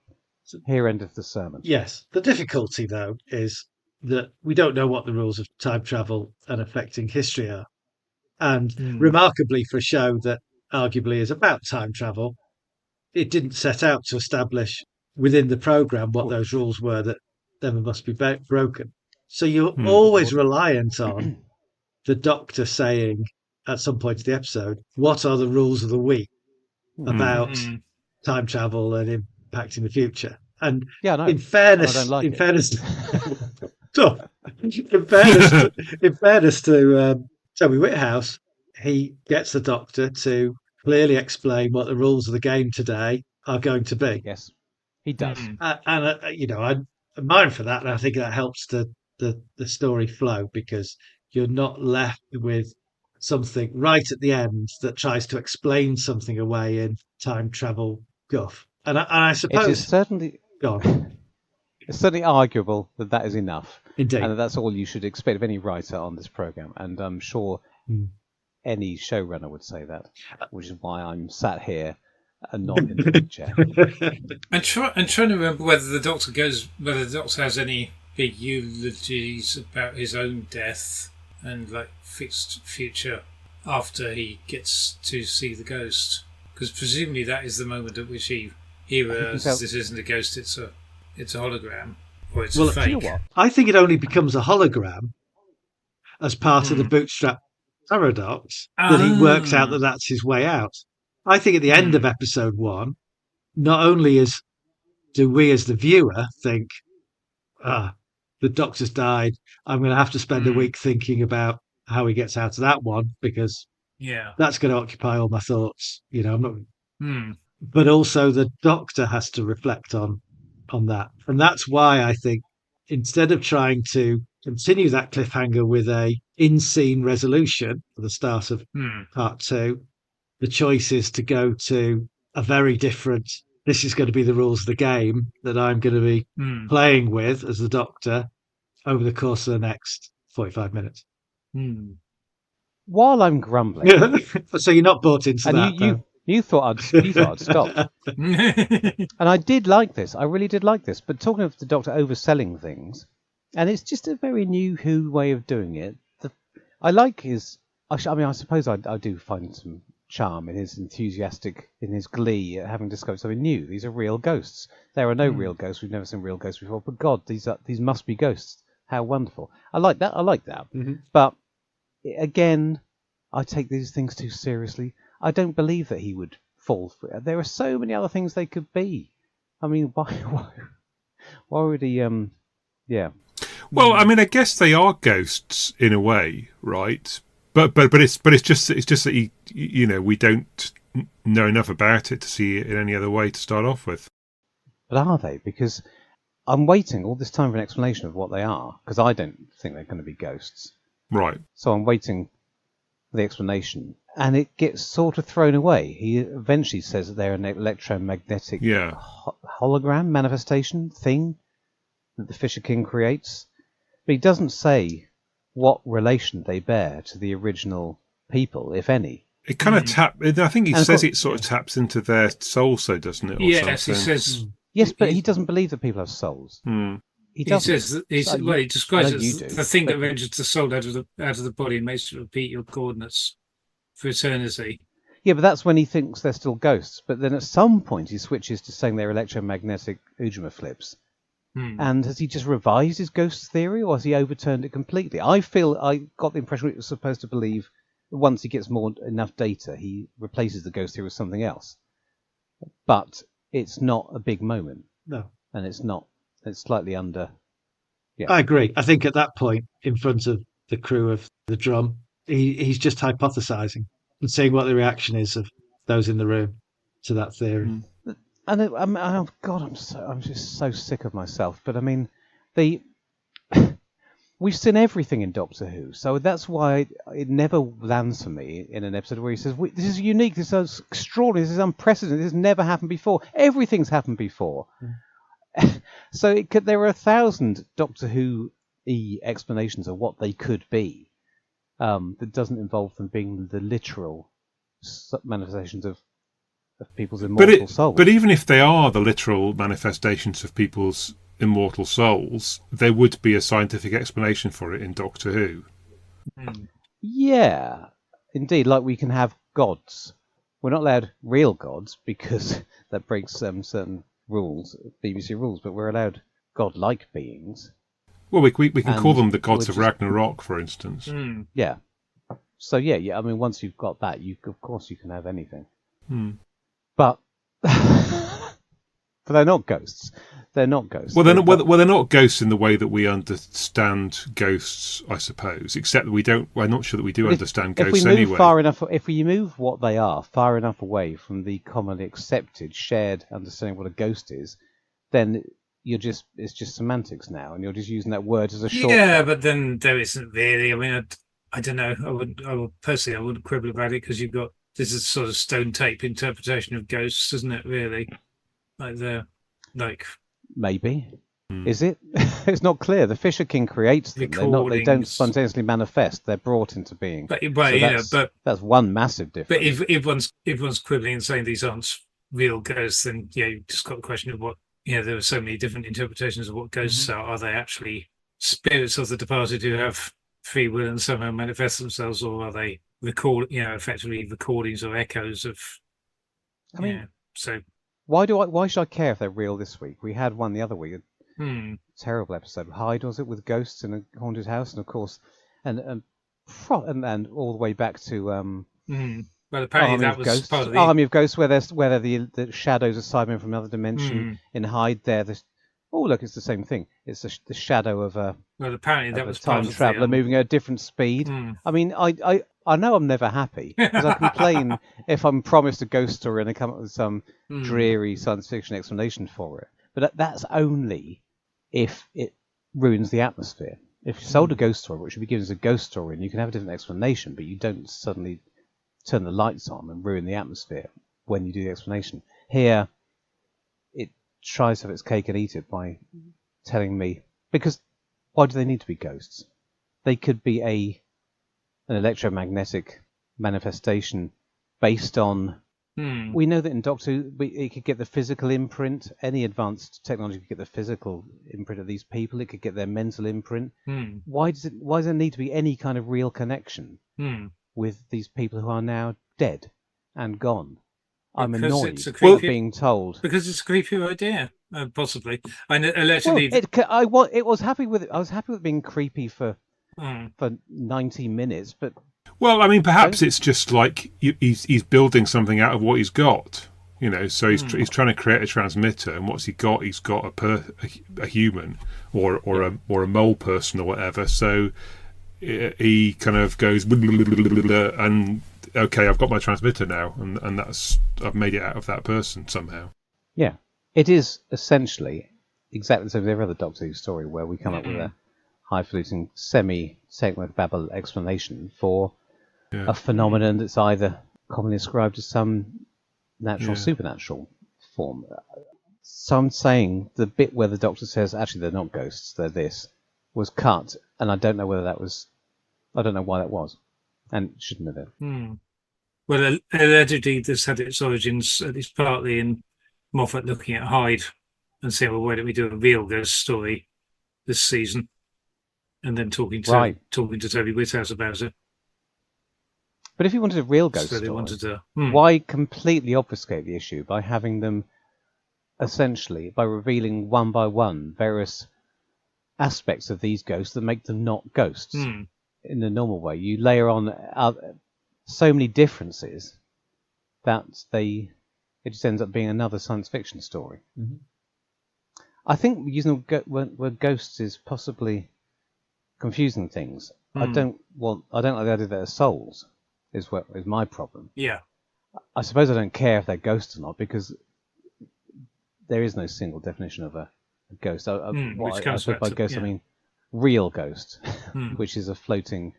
Here endeth the sermon. Yes. The difficulty, though, is that we don't know what the rules of time travel and affecting history are. And remarkably, for a show that arguably is about time travel, it didn't set out to establish within the programme what those rules were that then must be broken. So you're always reliant on the Doctor saying at some point in the episode, what are the rules of the week about time travel and impacting the future? And in fairness, in fairness to Toby Whithouse, he gets the Doctor to clearly explain what the rules of the game today are going to be. Yes, he does. And I'm admiring for that, and I think that helps the story flow, because you're not left with something right at the end that tries to explain something away in time travel guff. And I suppose it is certainly it's certainly arguable that is enough. Indeed, and that's all you should expect of any writer on this program. And I'm sure any showrunner would say that, which is why I'm sat here and not in the big chair. I'm trying to remember whether the Doctor has any big eulogies about his own death and like fixed future after he gets to see the ghost. Because presumably that is the moment at which he realizes this isn't a ghost, it's a hologram, or it's a fake. Do you know what? I think it only becomes a hologram as part of the bootstrap paradox that he works out that that's his way out. I think at the end of episode 1, not only do we as the viewer think, the Doctor's died, I'm going to have to spend a week thinking about how he gets out of that one, because that's going to occupy all my thoughts. I'm not. But also the Doctor has to reflect on that, and that's why I think instead of trying to continue that cliffhanger with a in-scene resolution at the start of part 2, the choice is to go to a very different. This is going to be the rules of the game that I'm going to be playing with as the Doctor over the course of the next 45 minutes. While I'm grumbling, so you're not bought into and that. you thought I'd stop, and I did like this. I really did like this. But talking of the Doctor overselling things, and it's just a very new Who way of doing it. I like his. I suppose I do find some charm in his in his glee at having discovered something new. These are real ghosts. There are no real ghosts. We've never seen real ghosts before. But God, these must be ghosts. How wonderful! I like that. Mm-hmm. But again, I take these things too seriously. I don't believe that he would fall for it. There are so many other things they could be. I mean, why would he? Yeah. Well, I mean, I guess they are ghosts in a way, right? But it's just that we don't know enough about it to see it in any other way to start off with. But are they? Because I'm waiting all this time for an explanation of what they are, because I don't think they're going to be ghosts. Right. So I'm waiting for the explanation, and it gets sort of thrown away. He eventually says that they're an electromagnetic hologram manifestation thing that the Fisher King creates, but he doesn't say what relation they bear to the original people, if any. It kind of I think he says it sort of taps into their soul, so doesn't it? Or yes, something? he says. Yes, but he doesn't believe that people have souls. He says he describes it as the thing that renders the soul out of the body and makes it repeat your coordinates for eternity. Yeah, but that's when he thinks they're still ghosts. But then at some point he switches to saying they're electromagnetic Ujima flips. And has he just revised his ghost theory, or has he overturned it completely? I got the impression he was supposed to believe that once he gets enough data, he replaces the ghost theory with something else. But it's not a big moment. No. And it's not. It's slightly under. Yeah. I agree. I think at that point, in front of the crew of the drum, he's just hypothesizing and seeing what the reaction is of those in the room to that theory. And oh God, I'm just so sick of myself. But I mean, we've seen everything in Doctor Who, so that's why it never lands for me in an episode where he says, "This is unique, this is extraordinary, this is unprecedented, this has never happened before." Everything's happened before. So there are 1,000 Doctor Who explanations of what they could be that doesn't involve them being the literal manifestations of people's immortal souls. But even if they are the literal manifestations of people's immortal souls, there would be a scientific explanation for it in Doctor Who. Yeah, indeed. Like we can have gods. We're not allowed real gods because that breaks certain rules, BBC rules, but we're allowed god-like beings. Well, we can call them the gods of Ragnarok, for instance. Yeah. So yeah. I mean, once you've got that, of course you can have anything. But they're not ghosts. They're not ghosts. Well, they're not ghosts in the way that we understand ghosts, I suppose. Except that we don't. We're not sure that we do understand ghosts anyway. If we move what they are far enough away from the commonly accepted, shared understanding of what a ghost is, then it's just semantics now, and you're just using that word as a shortcut. Yeah, but then there isn't really. I mean, I don't know. I wouldn't quibble about it because you've got. This is sort of stone tape interpretation of ghosts, isn't it? Really, maybe. Is it? It's not clear. The Fisher King creates them. They don't spontaneously manifest. They're brought into being. That's one massive difference. But if everyone's quibbling and saying these aren't real ghosts, then you've just got the question of what. There are so many different interpretations of what ghosts are. Are they actually spirits of the departed who have free will and somehow manifest themselves, or are they effectively recordings or echoes of I mean, so why should I care if they're real this week? We had one the other week, hmm. terrible episode. Hyde, was it, with ghosts in a haunted house, and of course, and all the way back to Well, apparently that was Ghosts, part of the Army of Ghosts, where the shadows are Cybermen from another dimension. In Hyde, there, oh look, it's the same thing. It's the shadow of a well, apparently that of a was time part traveler of the, moving at a different speed. I mean, I know I'm never happy because I complain if I'm promised a ghost story and they come up with some dreary science fiction explanation for it. But that's only if it ruins the atmosphere. If you sold a ghost story, which should be given as a ghost story, and you can have a different explanation, but you don't suddenly turn the lights on and ruin the atmosphere when you do the explanation. Here, it tries to have its cake and eat it by telling me, because why do they need to be ghosts? They could be an electromagnetic manifestation based on... We know that in Doctor Who, it could get the physical imprint. Any advanced technology could get the physical imprint of these people. It could get their mental imprint. Why does there need to be any kind of real connection with these people who are now dead and gone? I'm annoyed being told, because it's a creepy idea, possibly. I allegedly. I was happy with it. I was happy with being creepy for 90 minutes, but. Well, I mean, perhaps it's just like he's building something out of what he's got, So he's trying to create a transmitter, and what's he got? He's got a human or a mole person or whatever. So he kind of goes and okay, I've got my transmitter now, and I've made it out of that person somehow. Yeah, it is essentially exactly the same as every other Doctor Who story where we come up with a highfalutin semi-techno-babble explanation for a phenomenon that's either commonly ascribed to some natural or supernatural form. So I'm saying the bit where the Doctor says, actually, they're not ghosts, they're this, was cut, and I don't know why that was, and it shouldn't have been. Well, allegedly this had its origins, at least partly, in Moffat looking at Hyde and saying, well, why don't we do a real ghost story this season? And then talking to Toby Whithouse about it. But if you wanted a real ghost story, why completely obfuscate the issue by having them essentially, by revealing one by one various aspects of these ghosts that make them not ghosts in the normal way? You layer on so many differences that it just ends up being another science fiction story. I think using the word ghosts is possibly confusing things. I don't like the idea that they're souls. Is my problem. Yeah. I suppose I don't care if they're ghosts or not, because there is no single definition of a ghost. I suppose by ghost I mean real ghost, which is a floating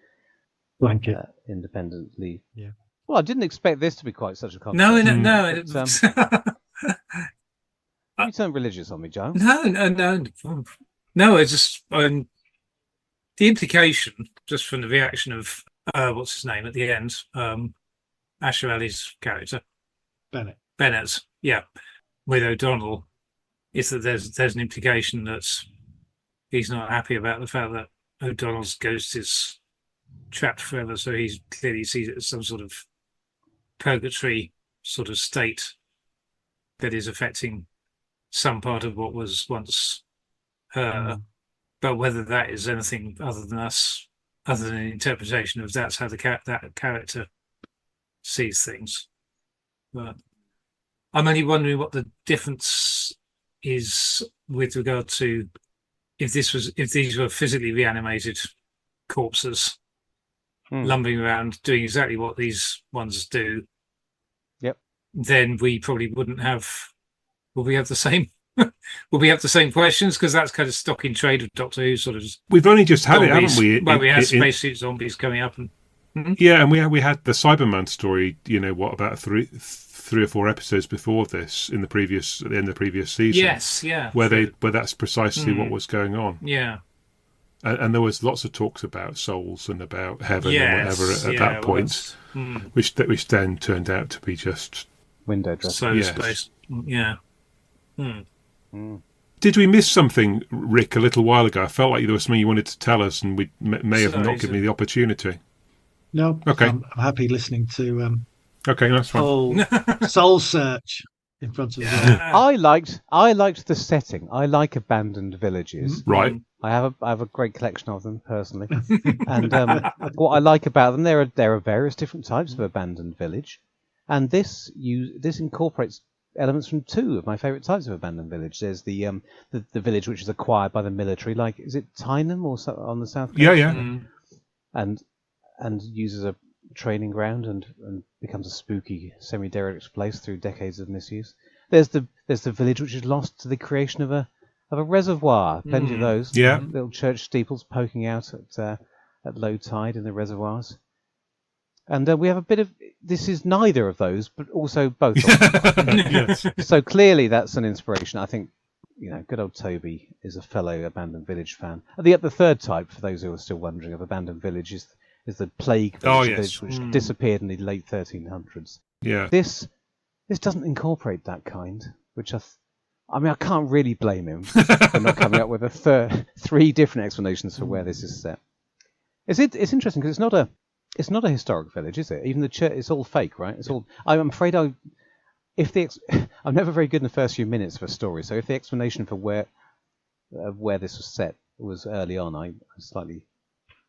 blanket independently. Yeah. Well, I didn't expect this to be quite such a concept. No. You turn religious on me, Giles. No. It's just the implication, just from the reaction of what's his name at the end, Asher Ali's character, Bennett, yeah, with O'Donnell, is that there's an implication that he's not happy about the fact that O'Donnell's ghost is trapped forever, so he clearly sees it as some sort of purgatory sort of state that is affecting some part of what was once her. But whether that is anything other than an interpretation of that's how that character sees things. But I'm only wondering what the difference is with regard to if these were physically reanimated corpses lumbering around doing exactly what these ones do. Yep. Then we probably wouldn't have. Will we have the same? Will we have the same questions? Because that's kind of stock in trade of Doctor Who sort of. We've only just had it, haven't we? Well, we had spacesuit zombies coming up, and yeah, and we had the Cyberman story. About three or four episodes before this at the end of the previous season. Yes, yeah. Where that's precisely what was going on. Yeah. And there was lots of talks about souls and about heaven and whatever at that point, which then turned out to be just window dressing. Space. Yeah. Did we miss something, Rick, a little while ago? I felt like there was something you wanted to tell us, and we may have not given me the opportunity. No. Okay. I'm happy listening to Okay, that's fine. whole soul search in front of the I liked the setting. I like abandoned villages. Right. I have a great collection of them personally, and what I like about them, there are various different types of abandoned village, and this incorporates elements from two of my favourite types of abandoned village. There's the village which is acquired by the military, like is it Tyneham or so, on the south coast? Yeah. And uses a training ground and becomes a spooky semi-derelict place through decades of misuse. There's the village which is lost to the creation of a reservoir. Plenty of those. Yeah. Little church steeples poking out at low tide in the reservoirs. And we have a bit of this is neither of those, but also both of them. Yes. So clearly that's an inspiration. I think good old Toby is a fellow abandoned village fan. The third type, for those who are still wondering, of abandoned village is the plague village, which disappeared in the late 1300s. Yeah. This doesn't incorporate that kind, which I can't really blame him for not coming up with three different explanations for where this is set. It's interesting because it's not a historic village, is it? Even the church, it's all fake, right? It's all. I'm afraid I'm never very good in the first few minutes of a story. So if the explanation for where this was set was early on, I slightly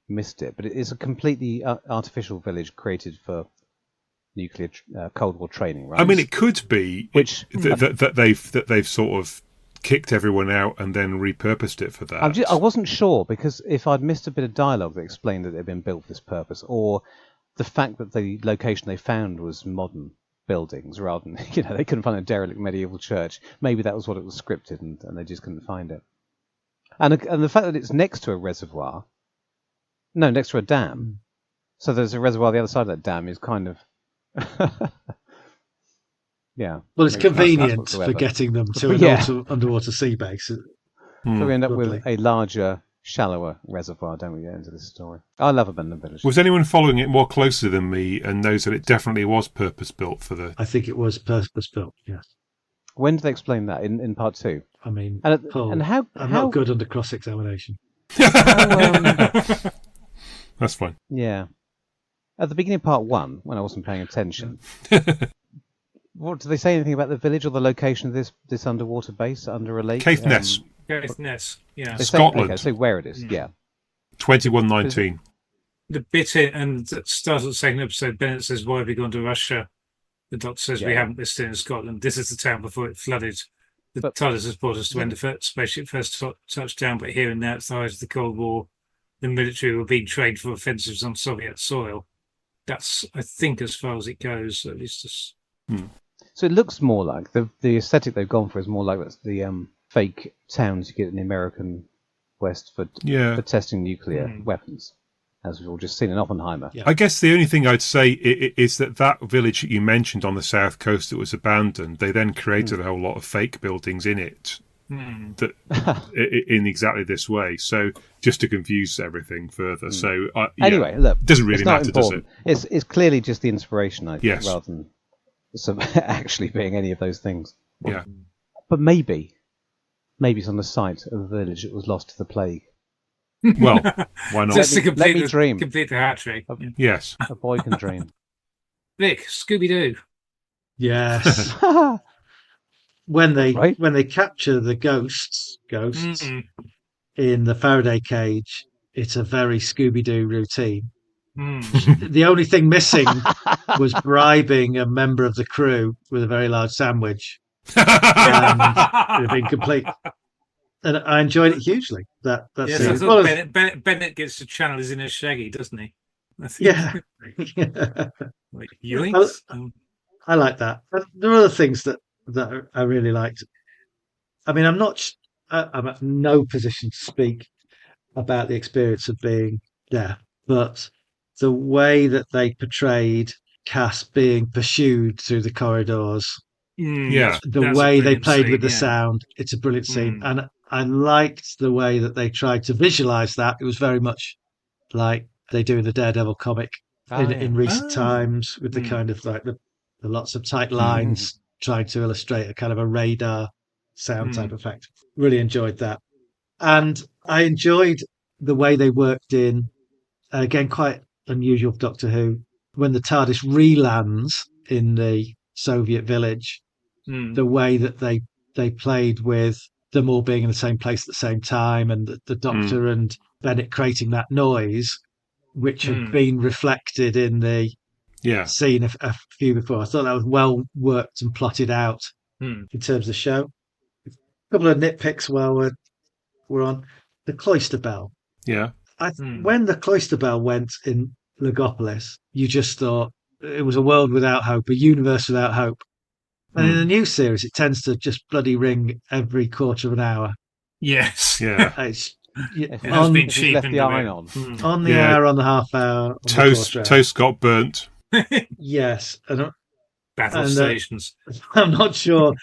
missed it. But it is a completely artificial village created for nuclear Cold War training, right? I mean, it could be which that they've sort of kicked everyone out and then repurposed it for that. I wasn't sure because if I'd missed a bit of dialogue that explained that it had been built for this purpose, or the fact that the location they found was modern buildings rather than they couldn't find a derelict medieval church. Maybe that was what it was scripted and they just couldn't find it. And the fact that it's next to a reservoir, next to a dam, so there's a reservoir on the other side of that dam is kind of yeah. Well, it's convenient for getting them to an underwater sea base. So we end up with a larger, shallower reservoir, don't we, into this story? I love abandoned village. Was anyone following it more closely than me and knows that it definitely was purpose-built for the... I think it was purpose-built, yes. When did they explain that? In part 2? I mean, and how not good under cross-examination. That's fine. Yeah. At the beginning of part 1, when I wasn't paying attention, what did they say anything about the village or the location of this underwater base under a lake? Caithness. Caithness, yeah. Scotland. So where it is, yeah. 2119. The bit and that starts at the second episode, Bennett says, "Why have you gone to Russia?" The doctor says, "We haven't listed in Scotland. This is the town before it flooded. The TARDIS has brought us to when the spaceship first touched down, but here and now at the height of the Cold War, the military were being trained for offensives on Soviet soil." That's, I think, as far as it goes, at least. So it looks more like the aesthetic they've gone for is more like the fake towns you get in the American West for testing nuclear weapons, as we've all just seen in Oppenheimer. Yeah. I guess the only thing I'd say is that village that you mentioned on the south coast that was abandoned, they then created a whole lot of fake buildings in it that in exactly this way. So just to confuse everything further. So anyway, look, it doesn't really matter, important. Does it? It's clearly just the inspiration, I think, yes. rather than actually being any of those things. Yeah. But maybe it's on the site of a village that was lost to the plague. Well, why not? Just let me dream. Complete the hat trick. Yes. A boy can dream. Vic, Scooby-Doo. Yes. when they capture the ghosts in the Faraday cage, it's a very Scooby-Doo routine. The only thing missing was bribing a member of the crew with a very large sandwich. And it had been complete. And I enjoyed it hugely. Bennett gets to channel his inner Shaggy, doesn't he? Yeah. Like, yoinks. I like that. But there are other things that I really liked. I mean, I'm at no position to speak about the experience of being there, but the way that they portrayed Cass being pursued through the corridors, the way they played with the sound, it's a brilliant scene. And I liked the way that they tried to visualize that. It was very much like they do in the Daredevil comic in recent times, with the kind of like the lots of tight lines trying to illustrate a kind of a radar sound type effect. Really enjoyed that. And I enjoyed the way they worked in, again, quite unusual for Doctor Who, when the TARDIS re-lands in the Soviet village, the way that they played with them all being in the same place at the same time, and the Doctor and Bennett creating that noise, which had been reflected in the scene a few before. I thought that was well worked and plotted out in terms of the show. A couple of nitpicks while we're on the Cloister Bell. Yeah. When the Cloister Bell went in Logopolis, you just thought it was a world without hope, a universe without hope. And in the new series, it tends to just bloody ring every quarter of an hour. Yes. Yeah. It has been cheap left the iron on. On the hour, on the half hour. Toast got burnt. Yes. Battle stations. I'm not sure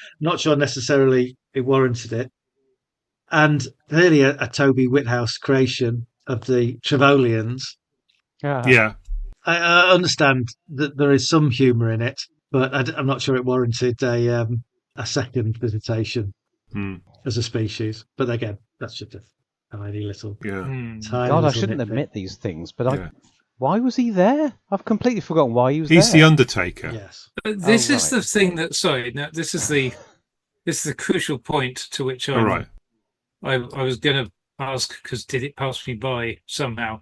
necessarily it warranted it. And clearly a Toby Whithouse creation of the Trevolians. Yeah. I understand that there is some humour in it, but I'm not sure it warranted a second visitation as a species. But again, that's just a tiny little. Tiny God, I shouldn't admit these things, but why was he there? I've completely forgotten why he was there. He's the Undertaker. Yes. This is the thing that. Sorry, now this is the crucial point to which I was going to ask, because did it pass me by somehow?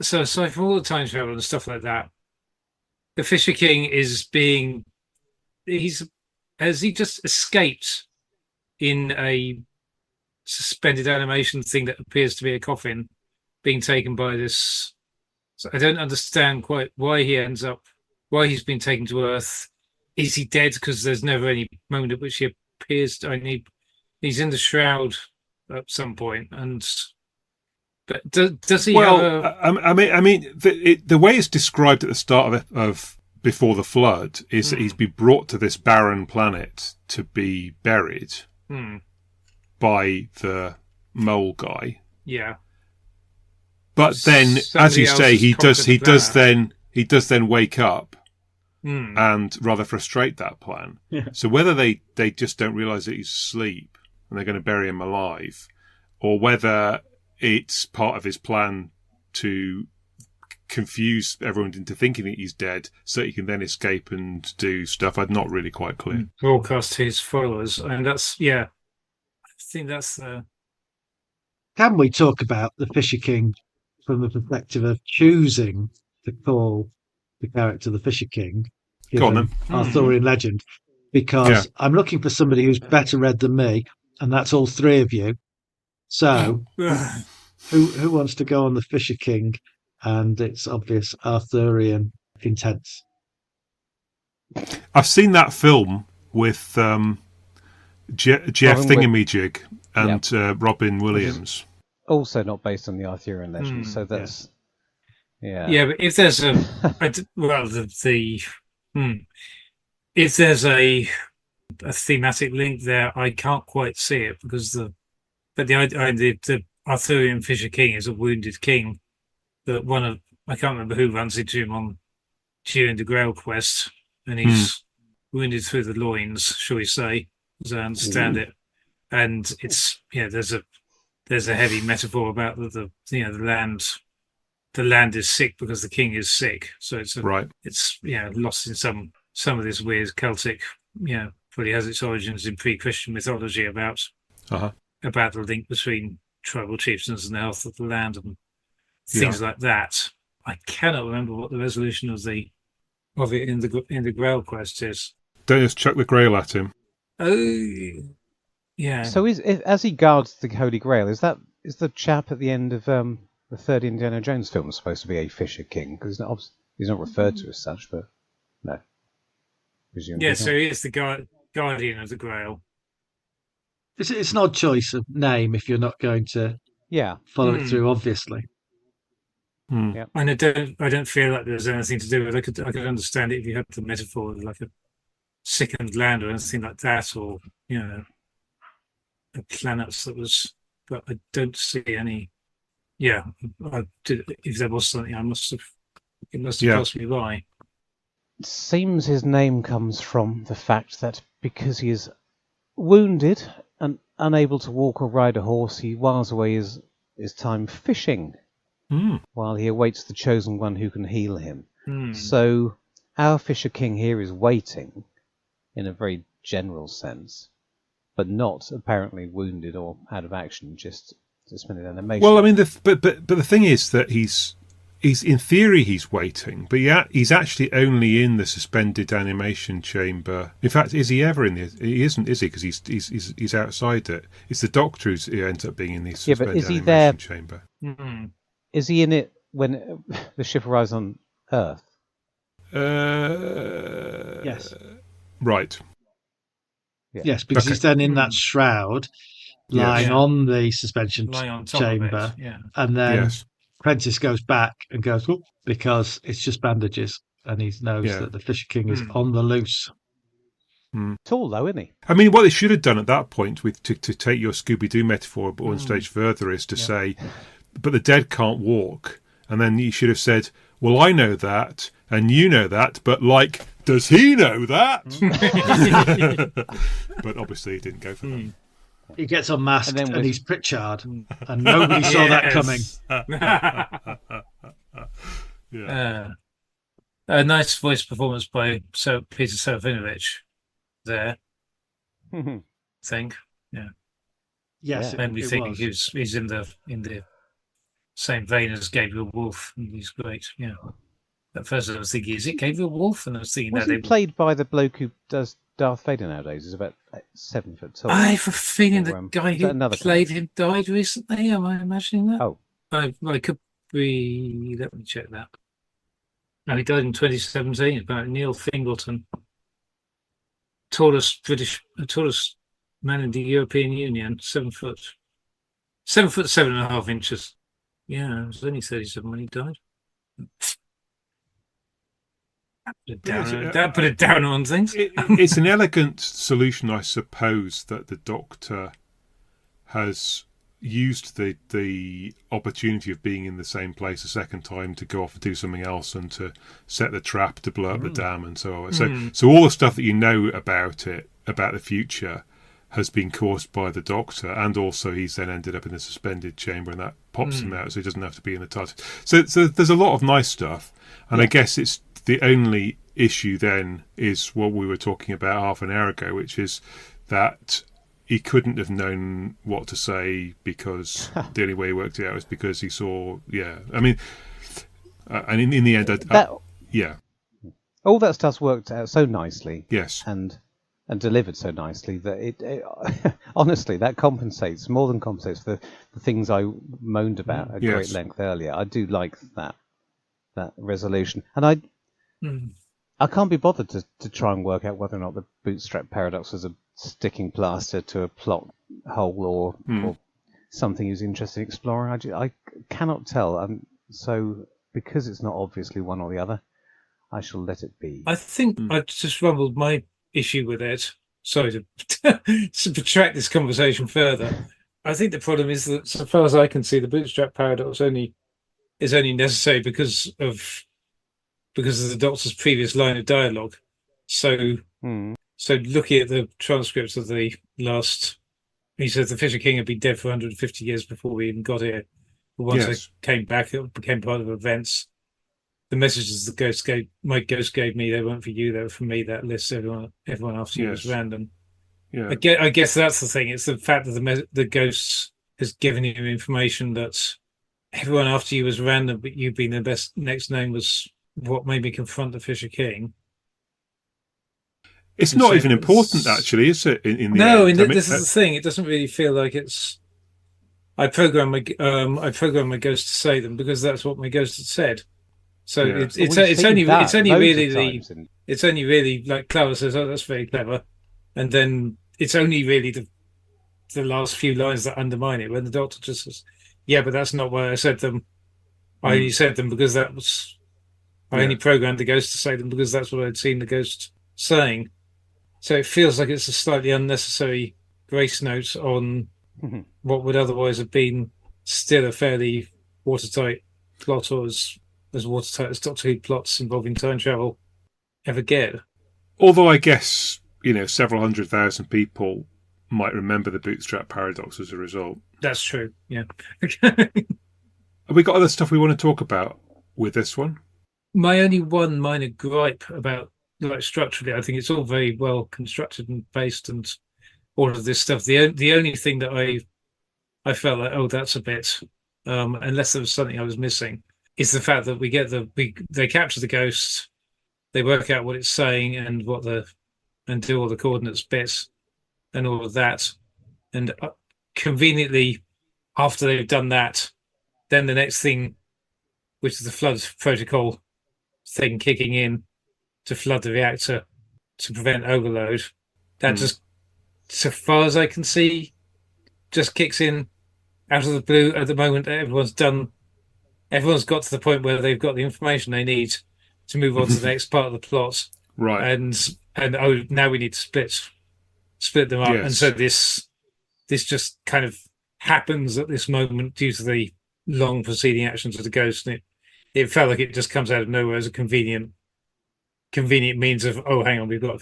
So aside from all the time travel and stuff like that, the Fisher King has he just escaped in a suspended animation thing that appears to be a coffin being taken by this. So I don't understand quite why he's been taken to Earth. Is he dead? Because there's never any moment at which he appears. He's in the shroud at some point, but does he? Well, I mean, the way it's described at the start of Before the Flood is that he's been brought to this barren planet to be buried by the mole guy. Yeah. But then, as you say, he does then wake up and rather frustrate that plan. Yeah. So whether they just don't realise that he's asleep and they're going to bury him alive, or whether it's part of his plan to confuse everyone into thinking that he's dead so he can then escape and do stuff, I'm not really quite clear. Broadcast to his followers, and that's I think that's the. Can we talk about the Fisher King from the perspective of choosing to call the character the Fisher King, Go on, then. Arthurian legend? Because I'm looking for somebody who's better read than me, and that's all three of you. So, who wants to go on the Fisher King? And it's obvious Arthurian intents. I've seen that film with Jeff Thingamajig and Robin Williams. Also not based on the Arthurian legend, so that's yeah. But if there's if there's a thematic link there, I can't quite see it because the Arthurian Fisher King is a wounded king that I can't remember who runs into him on during the Grail quest, and he's wounded through the loins, shall we say, as I understand it. And it's there's a heavy metaphor about the land is sick because the king is sick. So it's lost in some of this weird Celtic, probably has its origins in pre-Christian mythology about the link between tribal chieftains and the health of the land and things like that. I cannot remember what the resolution of it in the Grail quest is. Don't just chuck the Grail at him. Oh, yeah. So as he guards the Holy Grail, is the chap at the end of the third Indiana Jones film supposed to be a Fisher King? Because he's not referred to as such, but no. Yeah, so he is the guardian of the Grail. It's an odd choice of name if you're not going to follow it through, obviously. Yeah. And I don't feel like there's anything to do with it. I could understand it if you had the metaphor of like a sickened land or anything like that, or a planet that was. But I don't see any. Yeah, if there was something, it must have passed me by. It seems his name comes from the fact that because he is wounded and unable to walk or ride a horse, he whiles away his time fishing while he awaits the chosen one who can heal him. So our Fisher King here is waiting in a very general sense, but not apparently wounded or out of action, just suspended animation. Well, I mean, but the thing is that he's in theory he's waiting, but he's actually only in the suspended animation chamber. In fact, is he ever in the? He isn't, is he? Because he's outside it. It's the Doctor who ends up being in the suspended animation chamber. Mm-hmm. Is he in it when the ship arrives on Earth? Yes. Right. Yeah. Yes, because he's then in that shroud, lying on the suspension chamber, and then Prentice goes back and goes, "Whoop," because it's just bandages, and he knows that the Fisher King is on the loose. Tall though, isn't he? I mean, what they should have done at that point, to take your Scooby-Doo metaphor one stage further, is to say, but the dead can't walk. And then you should have said, well, I know that, and you know that, but does he know that? But obviously he didn't go for that. He gets unmasked and he's Pritchard, and nobody saw that coming. A nice voice performance by Peter Serafinovich there. I think, Yes, and we think he's in the same vein as Gabriel Wolfe, and he's great. Yeah. At first, I was thinking, is it Gabriel Wolfe? And I was thinking, was he played by the bloke who does Darth Vader nowadays? He's about 7 foot tall. I have a feeling the guy who played him died recently. Am I imagining that? Oh, I could be. Let me check that. No, he died in 2017. About Neil Fingleton, tallest man in the European Union, 7 foot, 7'7.5" inches. Yeah, he was only 37 when he died. That put it down on things. It's an elegant solution, I suppose, that the Doctor has used the opportunity of being in the same place a second time to go off and do something else and to set the trap to blow up the dam and so on. So all the stuff that you know about the future has been caused by the Doctor, and also he's then ended up in the suspended chamber, and that pops him out, so he doesn't have to be in the TARDIS. So there's a lot of nice stuff, and I guess it's the only issue then is what we were talking about half an hour ago, which is that he couldn't have known what to say because the only way he worked it out was because he saw. I mean, and in the end, all that stuff's worked out so nicely. Yes, and delivered so nicely that it honestly, that more than compensates for the things I moaned about at great length earlier. I do like that resolution, and I can't be bothered to try and work out whether or not the bootstrap paradox was a sticking plaster to a plot hole or something he was interested in exploring. I cannot tell, so because it's not obviously one or the other, I shall let it be. I think I just rumbled my issue with it. Sorry to protract this conversation further. I think the problem is that, so far as I can see, the bootstrap paradox is only necessary because of the Doctor's previous line of dialogue. So looking at the transcripts of the last, he says the Fisher King had been dead for 150 years before we even got here. But once I came back, it became part of events. The messages my ghost gave me, they weren't for you, they were for me. That lists everyone after you was random. Yeah. I guess that's the thing. It's the fact that the ghost has given you information that everyone after you was random, but you being the best next name was what made me confront the Fisher King. It's not even important, actually, is it? In the end? This is the thing. It doesn't really feel like it's. I programmed my ghost to say them because that's what my ghost had said. So it's only really like Clara says, "Oh, that's very clever," and then it's only really the last few lines that undermine it. When the Doctor just says, "Yeah, but that's not why I said them. I only said them because that was." I only programmed the ghost to say them because that's what I'd seen the ghost saying. So it feels like it's a slightly unnecessary grace note on what would otherwise have been still a fairly watertight plot, or as watertight as Doctor Who plots involving time travel ever get. Although I guess, several 100,000 people might remember the bootstrap paradox as a result. That's true, yeah. Have we got other stuff we want to talk about with this one? My only one minor gripe about, like, structurally, I think it's all very well constructed and based and all of this stuff. The only thing that I felt like, oh, that's a bit, unless there was something I was missing, is the fact that they capture the ghost, they work out what it's saying and and do all the coordinates bits and all of that, and conveniently after they've done that, then the next thing, which is the flood protocol thing kicking in to flood the reactor to prevent overload, that just, so far as I can see, just kicks in out of the blue at the moment that everyone's got to the point where they've got the information they need to move on to the next part of the plot. Right. And oh, now we need to split them up. Yes. And so this just kind of happens at this moment due to the long preceding actions of the ghost. And it felt like it just comes out of nowhere as a convenient means of, oh, hang on, we've got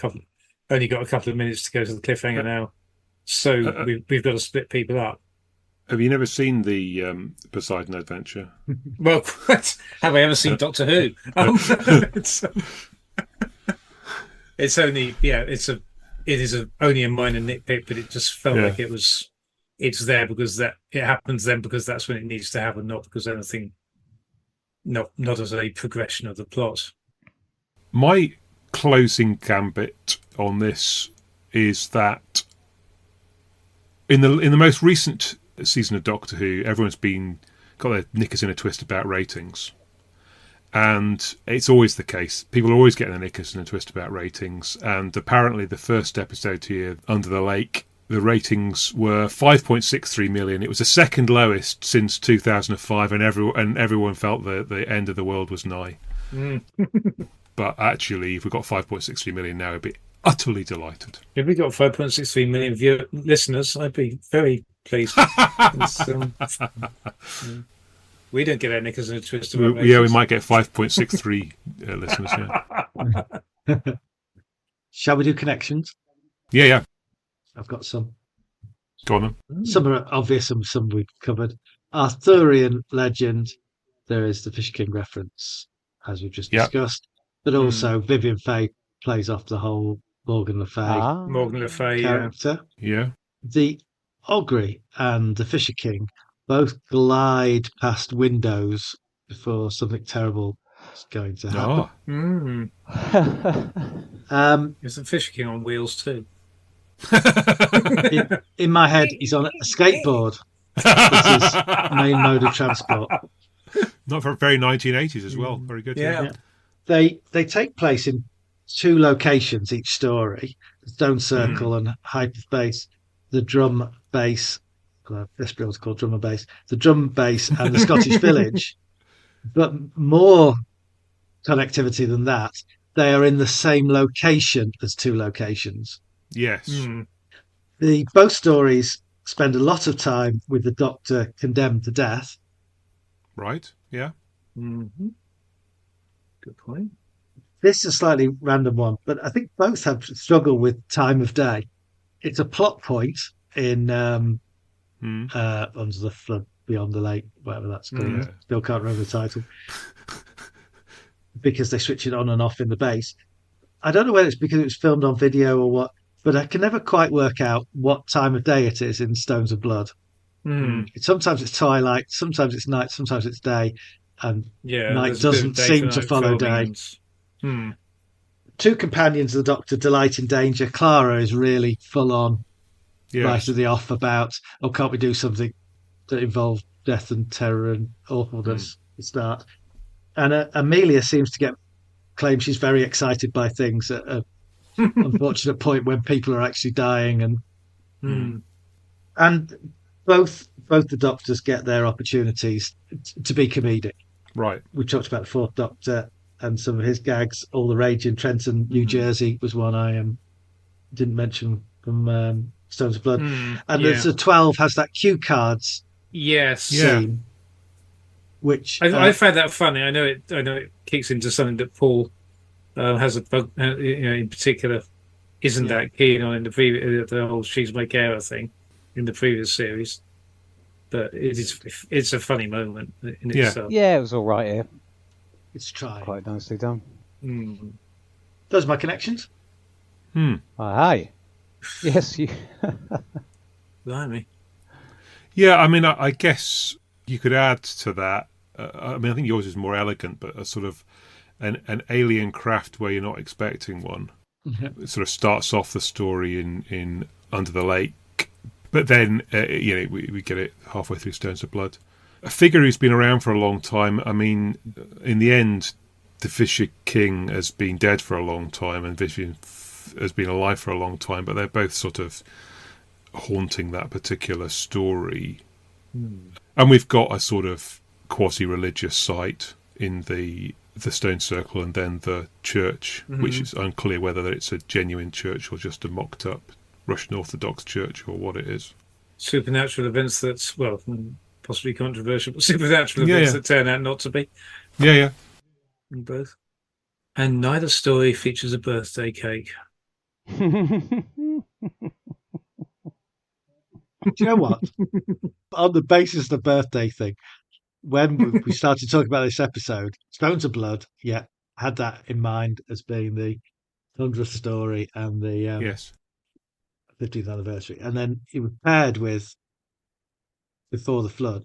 only got a couple of minutes to go to the cliffhanger now. So we've got to split people up. Have you never seen the Poseidon Adventure? Well, have I ever seen Doctor Who? It's only, it is only a minor nitpick, but it just felt like it's there because it happens then because that's when it needs to happen, not because anything, not as a progression of the plot. My closing gambit on this is that in the most recent season of Doctor Who, everyone's got their knickers in a twist about ratings, and it's always the case. People are always getting their knickers in a twist about ratings, and apparently the first episode here, Under the Lake, the ratings were 5.63 million. It was the second lowest since 2005, and everyone felt that the end of the world was nigh. But actually, if we've got 5.63 million now, I'd be utterly delighted. If we got 5.63 million listeners, I'd be very pleased. We don't get our knickers in a twist. We might get 5.63 listeners. Yeah. Shall we do connections? Yeah. I've got some. Go on then. Some are obvious and some we've covered. Arthurian legend, there is the Fisher King reference, as we've just discussed, but also Vivian Fay plays off the whole Morgan Le Fay character. Yeah. The Ogre and the Fisher King both glide past windows before something terrible is going to happen. There's a Fisher King on wheels too. In my head, he's on a skateboard. That's his main mode of transport. Not for very 1980s as well. Very good. Yeah. They take place in two locations each story: the Stone Circle and Hyperspace, the drum base. This bill's called Drummer Base. The drum base and the Scottish Village. But more connectivity than that, they are in the same location as two locations. Yes. Both stories spend a lot of time with the Doctor condemned to death. Right. Yeah. Mm-hmm. Good point. This is a slightly random one, but I think both have struggle with time of day. It's a plot point in Under the Flood, Beyond the Lake, whatever that's called. Yeah. Still can't remember the title. Because they switch it on and off in the base. I don't know whether it's because it was filmed on video or what, but I can never quite work out what time of day it is in Stones of Blood. Sometimes it's twilight, sometimes it's night, sometimes it's day, and night doesn't seem to follow day. Two companions of the Doctor delight in danger. Clara is really full on, right at the off about, can't we do something that involves death and terror and awfulness to start? And Amelia seems to claim she's very excited by things at an unfortunate point when people are actually dying, and both the Doctors get their opportunities to be comedic. Right. We talked about the Fourth Doctor and some of his gags. All the Rage in Trenton, New Jersey was one I didn't mention from Stones of Blood. And there's the 12 has that cue cards scene. Which I find that funny. I know it kicks into something that Paul has a bug, in particular, isn't that keen on in the whole "she's my carer" thing in the previous series. But it's a funny moment in itself. Yeah, it was all right here. It's trying. Quite nicely done. Those are my connections. Oh, hi. Yes, you. Blimey. Yeah, I mean, I guess you could add to that. I mean, I think yours is more elegant, but a sort of an alien craft where you're not expecting one. It sort of starts off the story in Under the Lake, but then we get it halfway through Stones of Blood. A figure who's been around for a long time. I mean, in the end, the Fisher King has been dead for a long time, and Vivian has been alive for a long time. But they're both sort of haunting that particular story. And we've got a sort of quasi-religious site in the Stone Circle and then the church, which is unclear whether it's a genuine church or just a mocked-up Russian Orthodox church or what it is. Supernatural events that's, well, possibly controversial, but supernatural events that turn out not to be. Yeah. In both. And neither story features a birthday cake. Do you know what? On the basis of the birthday thing, when we started talking about this episode, Stones of Blood, had that in mind as being the 100th story and the 50th anniversary. And then it was paired with Before the Flood.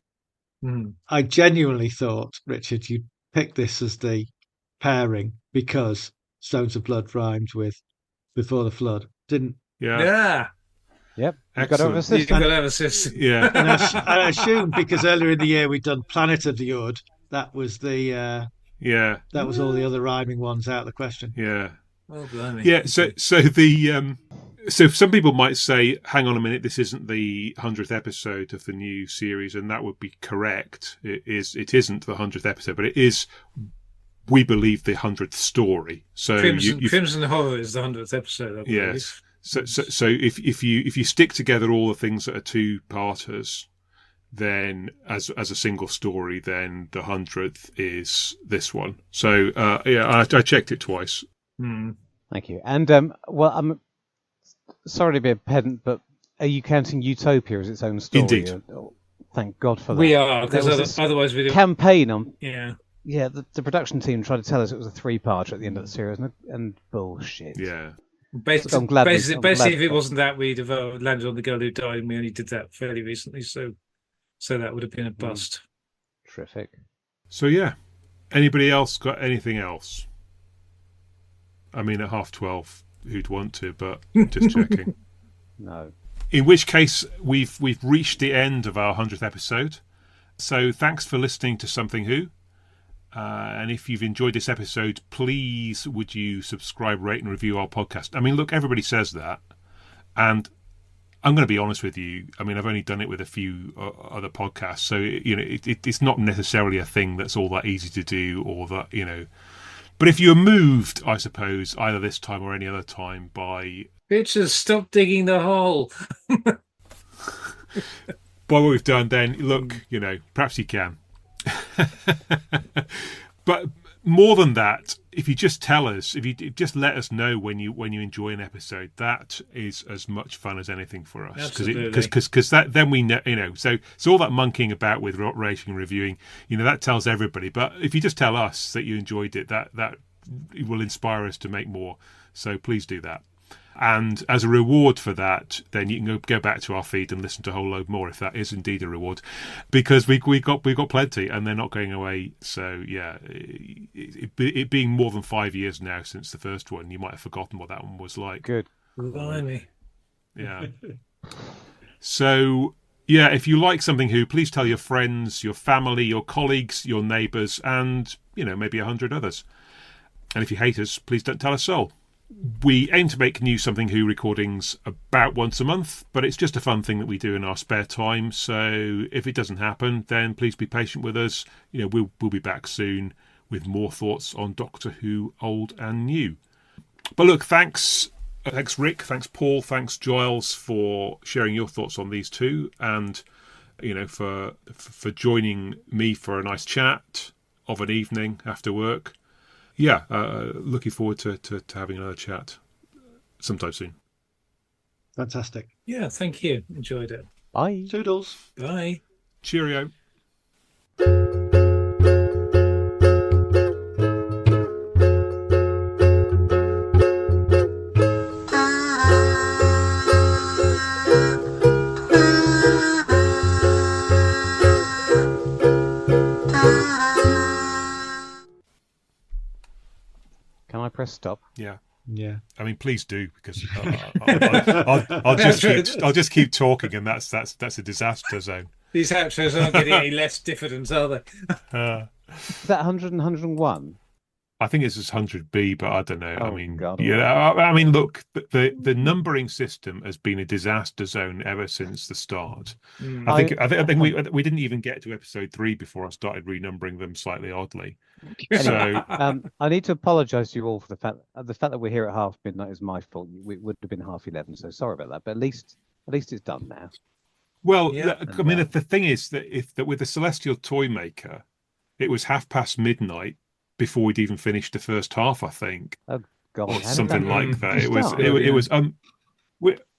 I genuinely thought, Richard, you'd pick this as the pairing because Stones of Blood rhymed with Before the Flood. Didn't? Yeah. Yep. You've got to have a system. You've got to have a system. Yeah. And I assumed because earlier in the year we'd done Planet of the Ood, that was the that was all the other rhyming ones out of the question. Yeah. Oh, blimey. Yeah. So some people might say, hang on a minute, this isn't the 100th episode of the new series, and that would be correct. It isn't the 100th episode, but it is, we believe, the 100th story. So Crimson Horror is the 100th episode, I believe. Yes. So if you stick together all the things that are two-parters, then as a single story, then the 100th is this one. So I checked it twice. Thank you. And well, I'm sorry to be a pedant, but are you counting Utopia as its own story? Indeed. Thank God for that. We are, because otherwise we do campaign on. Yeah. Yeah, the production team tried to tell us it was a 3-parter at the end of the series, and bullshit. Yeah. Basically, I'm glad if it wasn't that, we'd have landed on The Girl Who Died, and we only did that fairly recently, so that would have been a bust. Terrific. So yeah, anybody else got anything else? I mean, at 12:30, who'd want to, but just checking. No. In which case, we've reached the end of our 100th episode. So thanks for listening to Something Who. And if you've enjoyed this episode, please would you subscribe, rate and review our podcast. I mean, look, everybody says that. And I'm going to be honest with you. I mean, I've only done it with a few other podcasts. So, it's not necessarily a thing that's all that easy to do or that, But if you're moved, I suppose, either this time or any other time by... Bitches, stop digging the hole. By what we've done, then, look, perhaps you can. But more than that, if you just tell us, if you just let us know when you enjoy an episode, that is as much fun as anything for us. Because that then we know, so all that monkeying about with rating and reviewing, that tells everybody. But if you just tell us that you enjoyed it, that it will inspire us to make more. So please do that. And as a reward for that, then you can go back to our feed and listen to a whole load more if that is indeed a reward, because we got plenty and they're not going away. So yeah, it being more than 5 years now since the first one, you might have forgotten what that one was like. Good. Blimey. Yeah. So yeah, if you like Something Who, please tell your friends, your family, your colleagues, your neighbours, and maybe 100 others. And if you hate us, please don't tell us so. We aim to make new Something Who recordings about once a month, but it's just a fun thing that we do in our spare time. So if it doesn't happen, then please be patient with us. We'll be back soon with more thoughts on Doctor Who, old and new. But look, thanks Rick, thanks Paul, thanks Giles for sharing your thoughts on these two, and for joining me for a nice chat of an evening after work. Yeah, looking forward to having another chat sometime soon. Fantastic. Yeah, thank you. Enjoyed it. Bye. Toodles. Bye. Cheerio. press stop. Yeah. Yeah. I mean, please do, because I'll just keep talking, and that's a disaster zone. These outros aren't getting any less diffident, are they? Is that 100 and 101? I think it's 100B, but I don't know. Oh, I mean, God. I mean, look, the numbering system has been a disaster zone ever since the start. I think we didn't even get to episode 3 before I started renumbering them slightly oddly. Anyway, I need to apologise to you all for the fact that we're here at half midnight is my fault. It would have been 11:30, so sorry about that. But at least it's done now. Well, I mean, the thing is that with the Celestial Toy Maker, it was midnight before we'd even finished the first half, I think. Oh God, or something like that. It was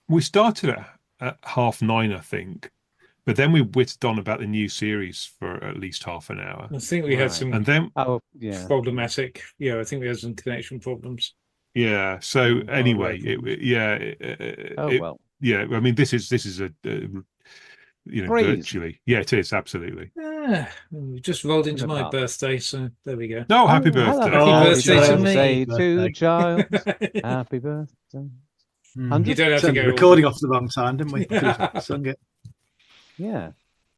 we started at 9:30, I think, but then we whittled on about the new series for at least half an hour. I think we had some problematic. I think we had some connection problems. Yeah. So anyway, yeah. I mean, this is a virtually. Yeah, it is absolutely. We just rolled into my birthday, so there we go. No, happy birthday! Happy birthday to Giles. Happy birthday. You don't have to go recording off the wrong time, didn't we? Sung it. Yeah.